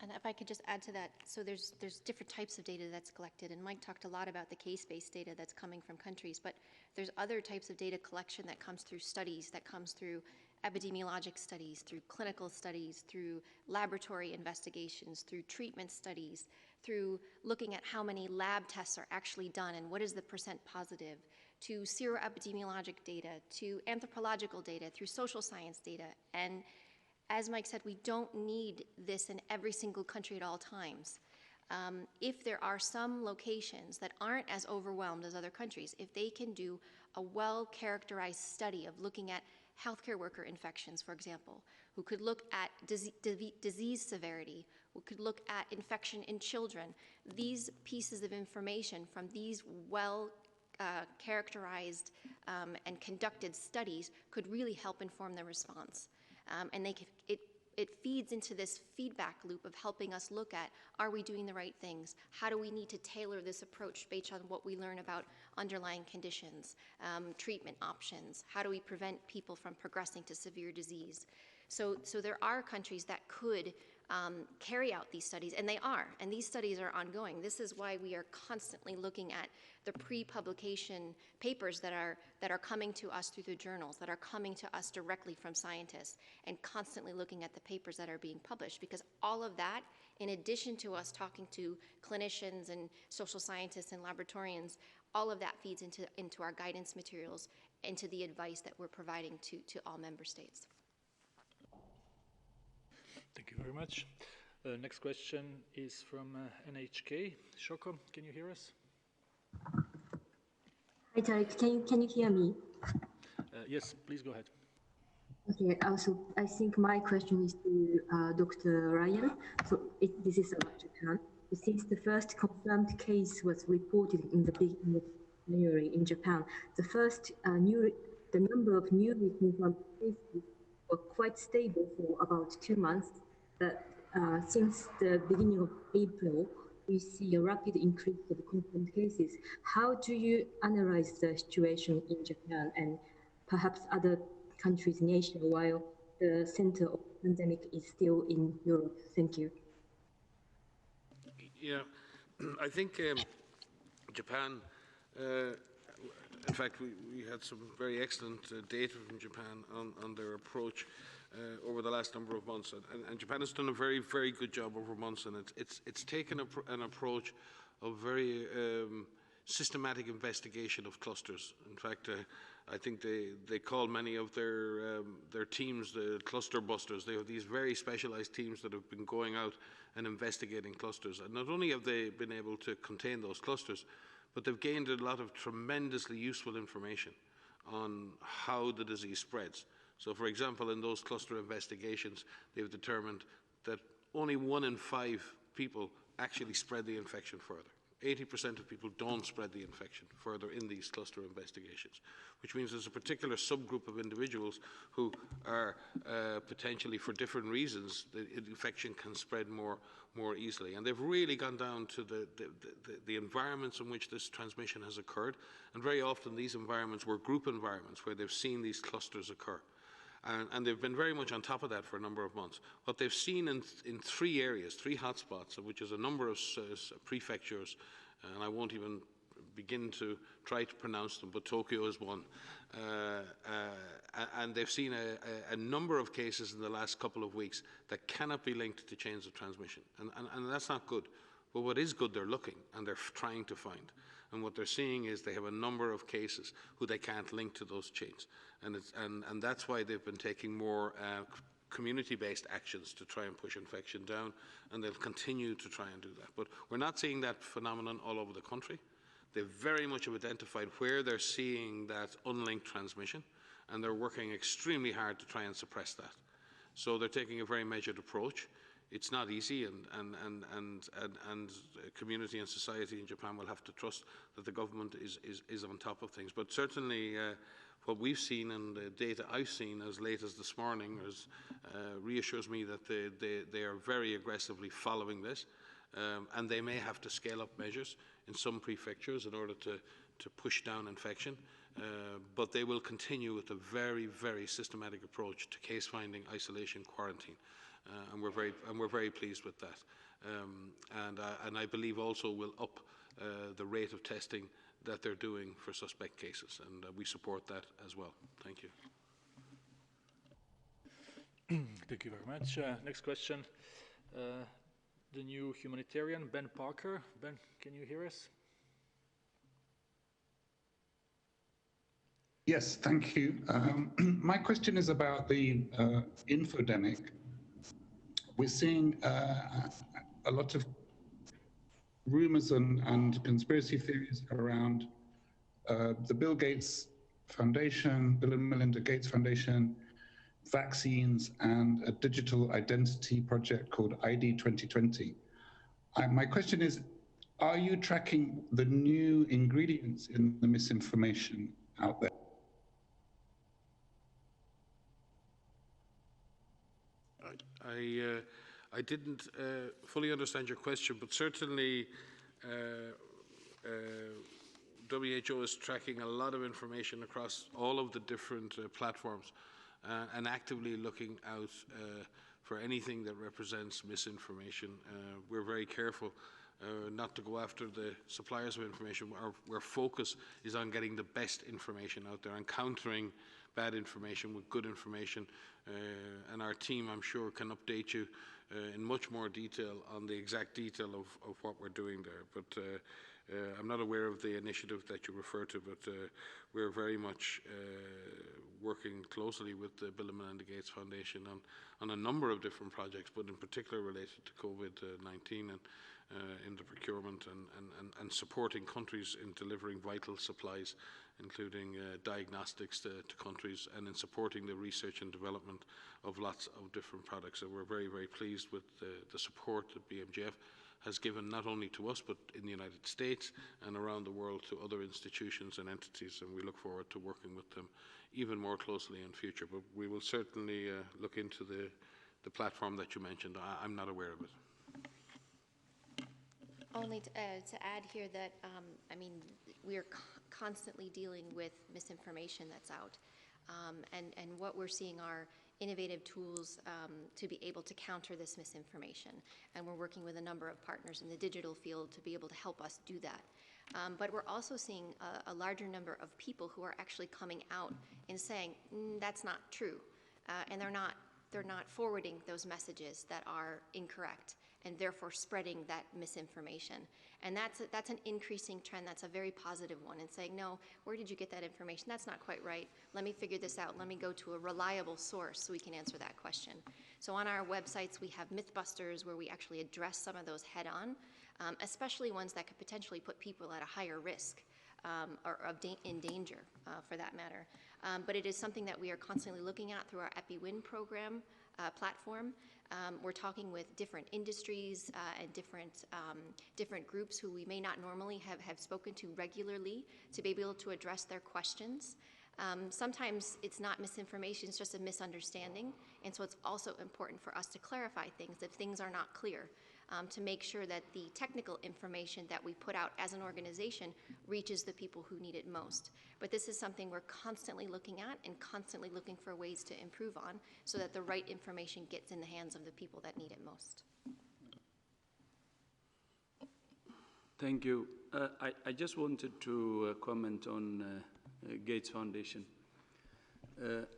And if I could just add to that, so there's different types of data that's collected, and Mike talked a lot about the case-based data that's coming from countries, but there's other types of data collection that comes through studies, that comes through epidemiologic studies, through clinical studies, through laboratory investigations, through treatment studies, through looking at how many lab tests are actually done and what is the percent positive, to seroepidemiologic data, to anthropological data, through social science data. And as Mike said, we don't need this in every single country at all times. If there are some locations that aren't as overwhelmed as other countries, if they can do a well-characterized study of looking at healthcare worker infections, for example, who could look at disease severity, who could look at infection in children, these pieces of information from these characterized and conducted studies could really help inform the response. And it feeds into this feedback loop of helping us look at, are we doing the right things? How do we need to tailor this approach based on what we learn about underlying conditions, treatment options? How do we prevent people from progressing to severe disease? So there are countries that could carry out these studies, and they are, and these studies are ongoing. This is why we are constantly looking at the pre-publication papers that are coming to us through the journals, that are coming to us directly from scientists, and constantly looking at the papers that are being published, because all of that, in addition to us talking to clinicians and social scientists and laboratorians, all of that feeds into our guidance materials, into the advice that we're providing to all member states. Thank you very much. Next question is from NHK. Shoko, can you hear us? Hi, Tarek. Can you hear me? Yes, please go ahead. Okay, also, I think my question is to Dr. Ryan. So this is about Japan. Since the first confirmed case was reported in the beginning of January in Japan, the number of newly confirmed cases were quite stable for about 2 months. But since the beginning of April, we see a rapid increase of confirmed cases. How do you analyze the situation in Japan and perhaps other countries in Asia while the center of the pandemic is still in Europe? Thank you. Yeah, I think Japan, in fact, we had some very excellent data from Japan on their approach over the last number of months, and Japan has done a very, very good job over months, and it's taken an approach of very systematic investigation of clusters. In fact, I think they call many of their teams the cluster busters. They have these very specialized teams that have been going out and investigating clusters. And not only have they been able to contain those clusters, but they've gained a lot of tremendously useful information on how the disease spreads. So, for example, in those cluster investigations, they've determined that only 1 in 5 people actually spread the infection further. 80% of people don't spread the infection further in these cluster investigations, which means there's a particular subgroup of individuals who are potentially, for different reasons, the infection can spread more easily. And they've really gone down to the environments in which this transmission has occurred. And very often these environments were group environments where they've seen these clusters occur. And they've been very much on top of that for a number of months. What they've seen in 3 areas, 3 hotspots, which is a number of prefectures, and I won't even begin to try to pronounce them, but Tokyo is one. And they've seen a number of cases in the last couple of weeks that cannot be linked to chains of transmission. And that's not good. But what is good, they're looking and they're trying to find. And what they're seeing is they have a number of cases who they can't link to those chains. And that's why they've been taking more community-based actions to try and push infection down, and they'll continue to try and do that. But we're not seeing that phenomenon all over the country. They very much have identified where they're seeing that unlinked transmission, and they're working extremely hard to try and suppress that. So they're taking a very measured approach. It's not easy, and community and society in Japan will have to trust that the government is on top of things. But certainly what we've seen and the data I've seen as late as this morning reassures me that they are very aggressively following this, and they may have to scale up measures in some prefectures in order to push down infection. But they will continue with a very, very systematic approach to case finding, isolation, quarantine. And we're very pleased with that, and I believe also will up the rate of testing that they're doing for suspect cases, and we support that as well. Thank you. Thank you very much. Next question, the new humanitarian, Ben Parker. Ben, can you hear us? Yes, thank you. My question is about the infodemic. We're seeing a lot of rumors and conspiracy theories around the Bill and Melinda Gates Foundation, vaccines, and a digital identity project called ID 2020. My question is, are you tracking the new ingredients in the misinformation out there? I didn't fully understand your question, but certainly WHO is tracking a lot of information across all of the different platforms and actively looking out for anything that represents misinformation. We're very careful not to go after the suppliers of information. Our focus is on getting the best information out there and countering bad information with good information. And our team, I'm sure, can update you in much more detail on the exact detail of what we're doing there. But I'm not aware of the initiative that you refer to, but we're very much working closely with the Bill and Melinda Gates Foundation on a number of different projects, but in particular related to COVID-19 and in the procurement and supporting countries in delivering vital supplies, including diagnostics to countries, and in supporting the research and development of lots of different products. So we're very, very pleased with the support that BMGF has given not only to us, but in the United States and around the world to other institutions and entities, and we look forward to working with them even more closely in future. But we will certainly look into the platform that you mentioned. I'm not aware of it. Only to add here that, I mean, we are constantly dealing with misinformation that's out. And what we're seeing are innovative tools to be able to counter this misinformation. And we're working with a number of partners in the digital field to be able to help us do that. But we're also seeing a larger number of people who are actually coming out and saying, that's not true. And they're not forwarding those messages that are incorrect, and therefore spreading that misinformation. And that's an increasing trend. That's a very positive one, and saying, no, where did you get that information? That's not quite right. Let me figure this out. Let me go to a reliable source so we can answer that question. So on our websites, we have Mythbusters where we actually address some of those head on, especially ones that could potentially put people at a higher risk or in danger for that matter. But it is something that we are constantly looking at through our EpiWin program platform. We're talking with different industries and different groups who we may not normally have spoken to regularly to be able to address their questions. Sometimes it's not misinformation, it's just a misunderstanding. And so it's also important for us to clarify things if things are not clear, to make sure that the technical information that we put out as an organization reaches the people who need it most. But this is something we're constantly looking at and constantly looking for ways to improve on so that the right information gets in the hands of the people that need it most. Thank you. I just wanted to comment on Gates Foundation.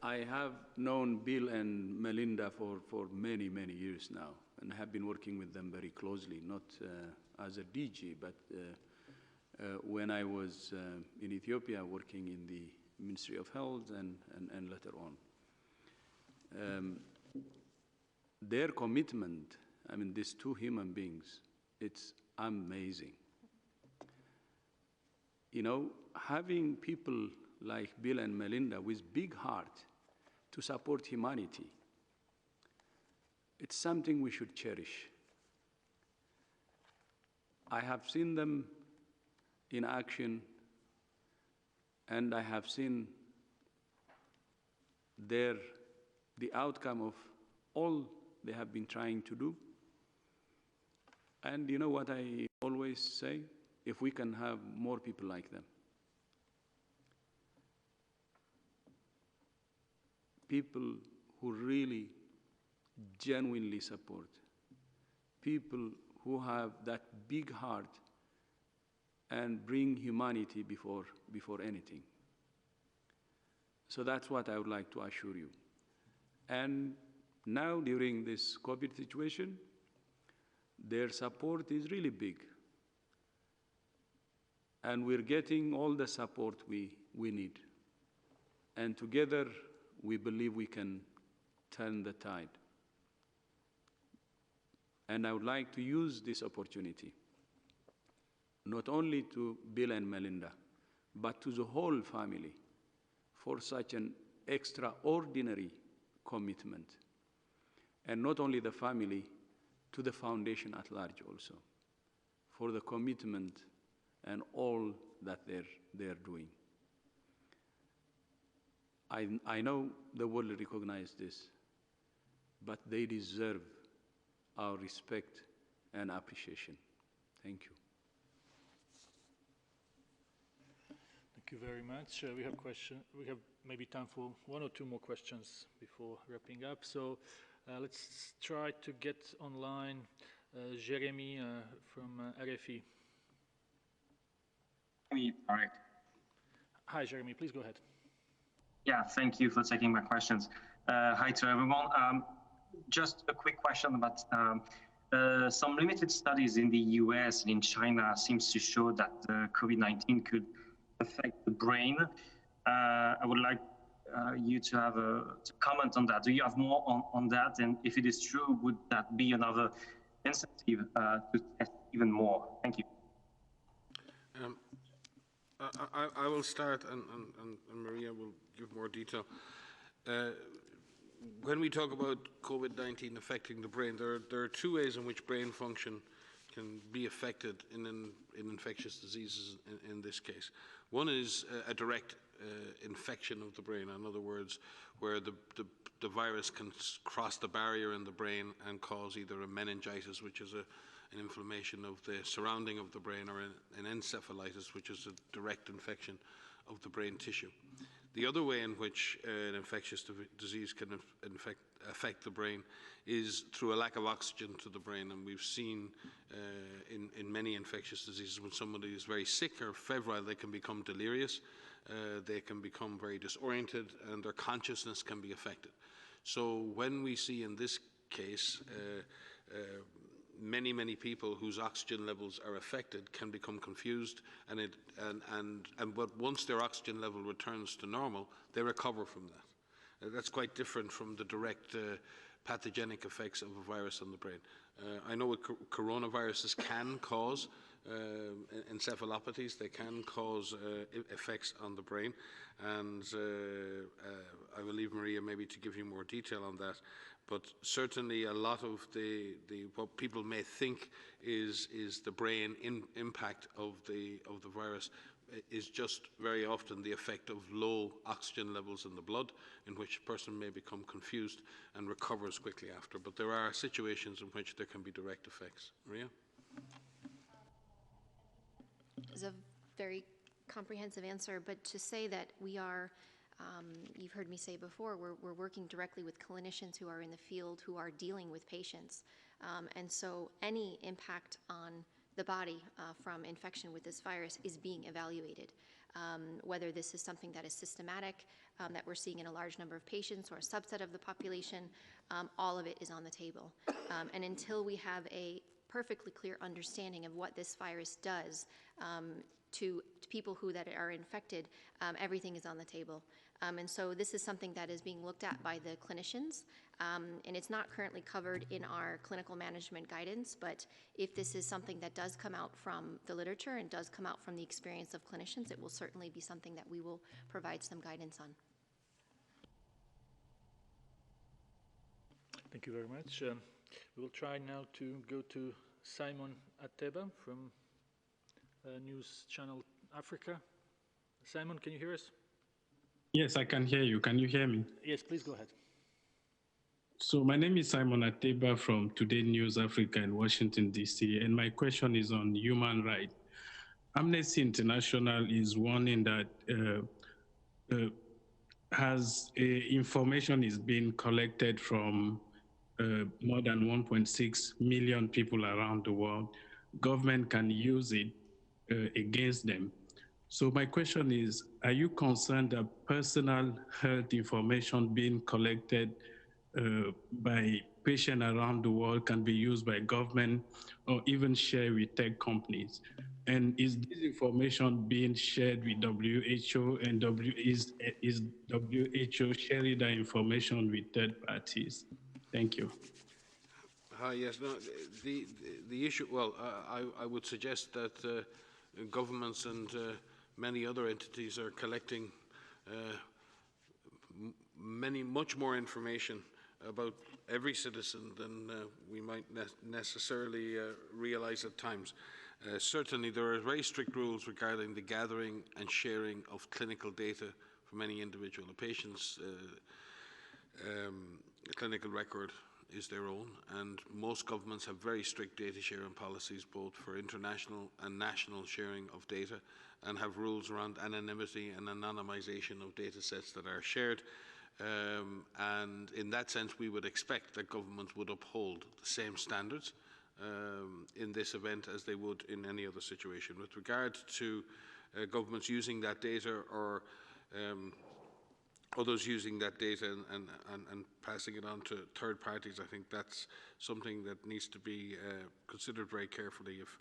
I have known Bill and Melinda for many, many years now, and have been working with them very closely, not as a DG, but when I was in Ethiopia working in the Ministry of Health and later on. Their commitment, I mean, these two human beings, it's amazing. You know, having people like Bill and Melinda with big heart to support humanity, it's something we should cherish. I have seen them in action, and I have seen the outcome of all they have been trying to do. And you know what I always say? If we can have more people like them. People who really genuinely support, people who have that big heart and bring humanity before anything. So that's what I would like to assure you. And now during this COVID situation, their support is really big. And we're getting all the support we need. And together, we believe we can turn the tide. And I would like to use this opportunity, not only to Bill and Melinda, but to the whole family for such an extraordinary commitment. And not only the family, to the foundation at large also, for the commitment and all that they're doing. I know the world recognizes this, but they deserve our respect and appreciation. Thank you. Thank you very much. We have maybe time for one or two more questions before wrapping up. So let's try to get online Jeremy from RFI. All right. Hi, Jeremy. Please go ahead. Yeah, thank you for taking my questions. Hi to everyone. just a quick question about some limited studies in the US and in China seems to show that COVID-19 could affect the brain. I would like you to have a comment on that. Do you have more on that? And if it is true, would that be another incentive to test even more? Thank you. I will start, and Maria will give more detail. When we talk about COVID-19 affecting the brain, there are two ways in which brain function can be affected in infectious diseases in this case. One is a direct infection of the brain, in other words, where the virus can cross the barrier in the brain and cause either a meningitis, which is an inflammation of the surrounding of the brain, or an encephalitis, which is a direct infection of the brain tissue. The other way in which an infectious disease can affect the brain is through a lack of oxygen to the brain, and we've seen in many infectious diseases when somebody is very sick or febrile, they can become delirious, they can become very disoriented, and their consciousness can be affected. So when we see in this case many people whose oxygen levels are affected can become confused, but once their oxygen level returns to normal, they recover from that. That's quite different from the direct pathogenic effects of a virus on the brain. I know coronaviruses can cause encephalopathies, they can cause effects on the brain, and I will leave Maria maybe to give you more detail on that. But certainly a lot of what people may think is the brain impact of the virus is just very often the effect of low oxygen levels in the blood, in which a person may become confused and recovers quickly after. But there are situations in which there can be direct effects. Maria? It's a very comprehensive answer, but to say that we are, you've heard me say before, we're working directly with clinicians who are in the field, who are dealing with patients. And so any impact on the body from infection with this virus is being evaluated. Whether this is something that is systematic, that we're seeing in a large number of patients or a subset of the population, all of it is on the table. And until we have a perfectly clear understanding of what this virus does to people that are infected, everything is on the table. And so this is something that is being looked at by the clinicians, and it's not currently covered in our clinical management guidance, but if this is something that does come out from the literature and does come out from the experience of clinicians, it will certainly be something that we will provide some guidance on. Thank you very much. We will try now to go to Simon Ateba from News Channel Africa. Simon, can you hear us? Yes, I can hear you. Can you hear me? Yes, please go ahead. So my name is Simon Ateba from Today News Africa in Washington, D.C., and my question is on human rights. Amnesty International is warning that information is being collected from more than 1.6 million people around the world. Government can use it against them. So my question is, are you concerned that personal health information being collected by patients around the world can be used by government or even shared with tech companies? And is this information being shared with WHO, and is WHO sharing that information with third parties? Thank you. Yes, no, the issue, well, I would suggest that governments and many other entities are collecting much more information about every citizen than we might necessarily realize at times. Certainly there are very strict rules regarding the gathering and sharing of clinical data from any individual. A patient's clinical record is their own, and most governments have very strict data sharing policies, both for international and national sharing of data, and have rules around anonymity and anonymization of data sets that are shared. And in that sense, we would expect that governments would uphold the same standards in this event as they would in any other situation. With regard to governments using that data or others using that data and passing it on to third parties, I think that's something that needs to be considered very carefully. If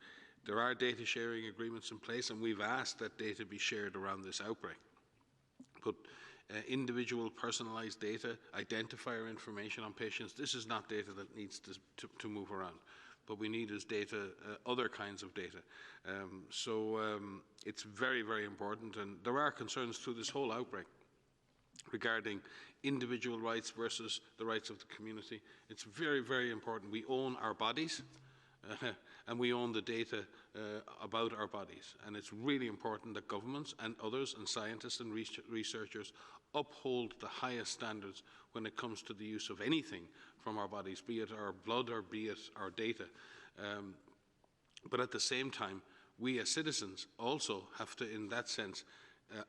there are data sharing agreements in place, and we've asked that data be shared around this outbreak, but individual personalized data, identifier information on patients, this is not data that needs to move around. But we need is data, other kinds of data. It's very, very important, and there are concerns through this whole outbreak regarding individual rights versus the rights of the community. It's very, very important. We own our bodies, and we own the data about our bodies. And it's really important that governments and others, and scientists and researchers, uphold the highest standards when it comes to the use of anything from our bodies, be it our blood or be it our data. But at the same time, we as citizens also have to, in that sense,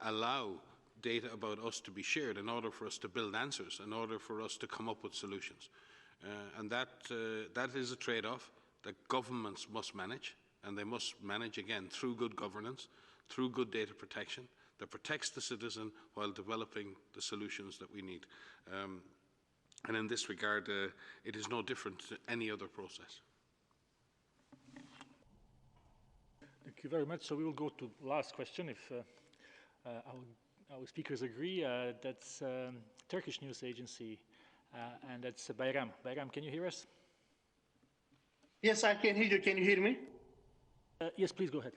allow data about us to be shared in order for us to build answers, in order for us to come up with solutions. And that is a trade-off that governments must manage, and they must manage, again, through good governance, through good data protection that protects the citizen while developing the solutions that we need. And in this regard, it is no different to any other process. Thank you very much. So we will go to the last question, if our speakers agree. That's Turkish news agency, and that's Bayram. Bayram, can you hear us? Yes, I can hear you. Can you hear me? Yes, please go ahead.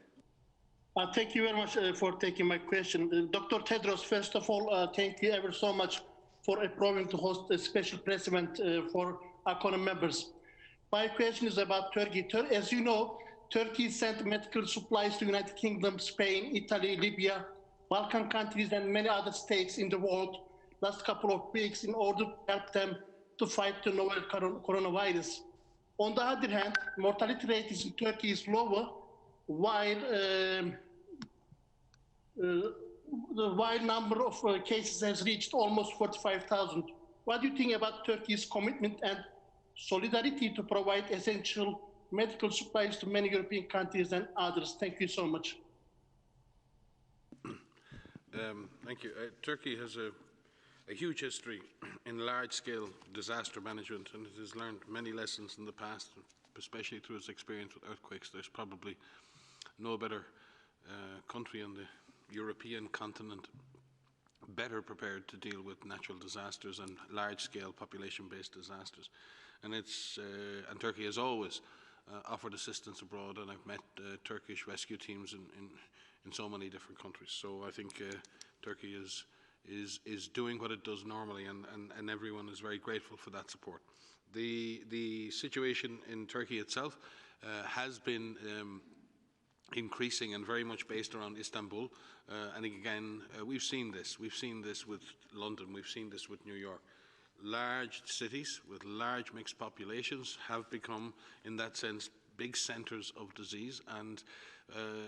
Thank you very much for taking my question. Dr. Tedros, first of all, thank you ever so much for approving to host a special press event for ACONA members. My question is about Turkey. As you know, Turkey sent medical supplies to United Kingdom, Spain, Italy, Libya, Balkan countries, and many other states in the world last couple of weeks in order to help them to fight the novel coronavirus. On the other hand, mortality rate in Turkey is lower, while the wide number of cases has reached almost 45,000. What do you think about Turkey's commitment and solidarity to provide essential medical supplies to many European countries and others? Thank you so much. Thank you. Turkey has a huge history in large-scale disaster management, and it has learned many lessons in the past, especially through its experience with earthquakes. There's probably no better country on the European continent better prepared to deal with natural disasters and large-scale population-based disasters. And Turkey has always offered assistance abroad, and I've met Turkish rescue teams in so many different countries. So I think Turkey is doing what it does normally, and everyone is very grateful for that support. The situation in Turkey itself has been increasing and very much based around Istanbul. And again, we've seen this. We've seen this with London. We've seen this with New York. Large cities with large mixed populations have become, in that sense, big centres of disease, and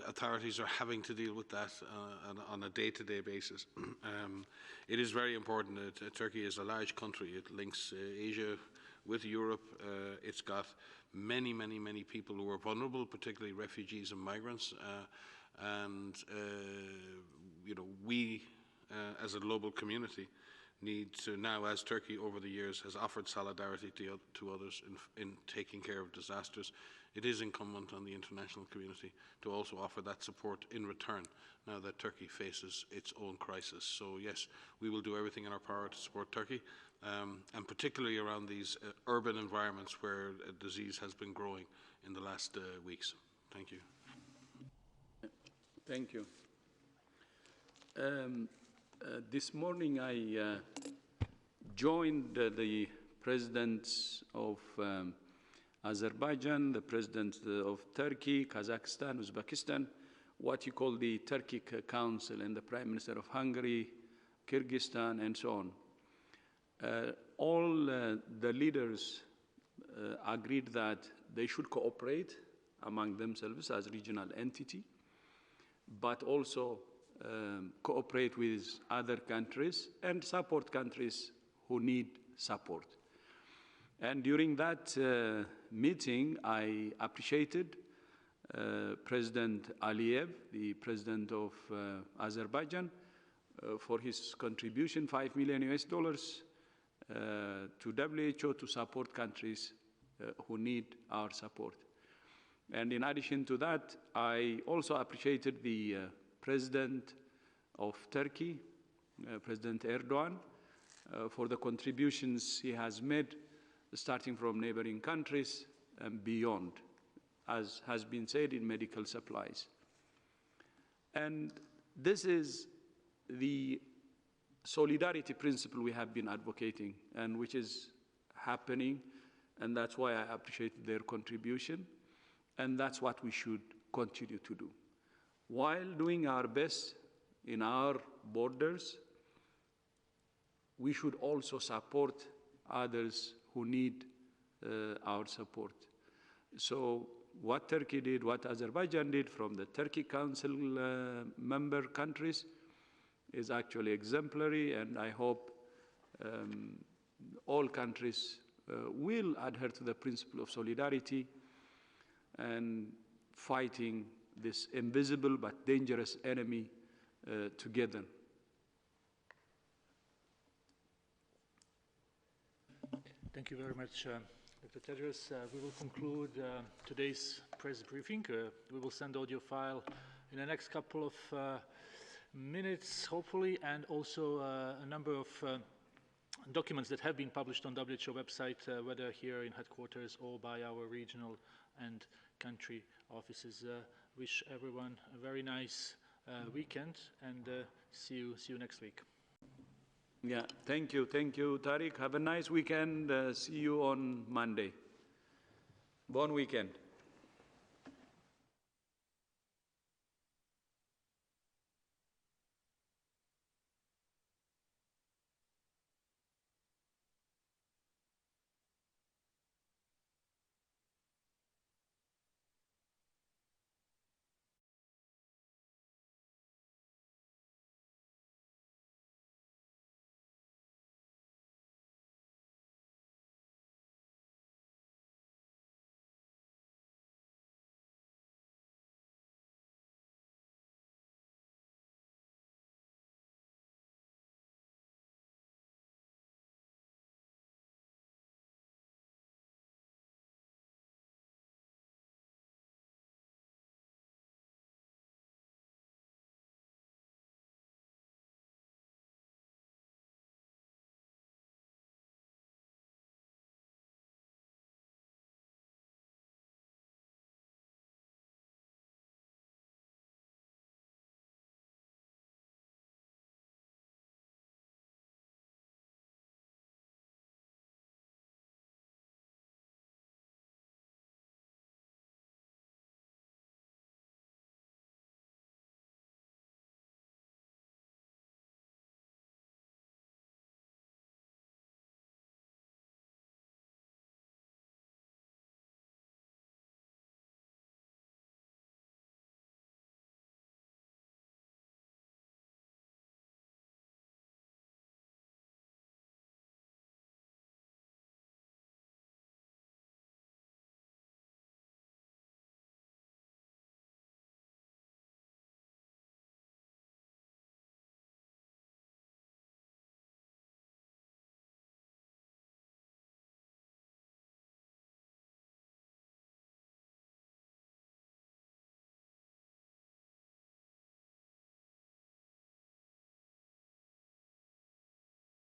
authorities are having to deal with that on a day-to-day basis. It is very important that Turkey is a large country. It links Asia with Europe. It's got many, many, many people who are vulnerable, particularly refugees and migrants. We, as a global community, need to now, as Turkey over the years has offered solidarity to others in taking care of disasters, it is incumbent on the international community to also offer that support in return now that Turkey faces its own crisis. So yes, we will do everything in our power to support Turkey, and particularly around these urban environments where disease has been growing in the last weeks. Thank you. Thank you. This morning I joined the presidents of Azerbaijan, the presidents of Turkey, Kazakhstan, Uzbekistan, what you call the Turkic Council, and the Prime Minister of Hungary, Kyrgyzstan, and so on. All the leaders agreed that they should cooperate among themselves as a regional entity, but also cooperate with other countries and support countries who need support. And during that meeting, I appreciated President Aliyev, the president of Azerbaijan, for his contribution, $5 million to WHO to support countries who need our support. And in addition to that, I also appreciated the President of Turkey, President Erdogan, for the contributions he has made, starting from neighboring countries and beyond, as has been said, in medical supplies. And this is the solidarity principle we have been advocating, and which is happening, and that's why I appreciate their contribution, and that's what we should continue to do. While doing our best in our borders, we should also support others who need our support. So what Turkey did, what Azerbaijan did from the Turkey Council member countries is actually exemplary, and I hope all countries will adhere to the principle of solidarity and fighting this invisible but dangerous enemy together. Thank you very much, Dr. Tedros. We will conclude today's press briefing. We will send audio file in the next couple of minutes, hopefully, and also a number of documents that have been published on WHO website, whether here in headquarters or by our regional and country offices. Wish everyone a very nice weekend, and see you next week. Yeah, thank you, Tariq. Have a nice weekend. See you on Monday. Bon weekend.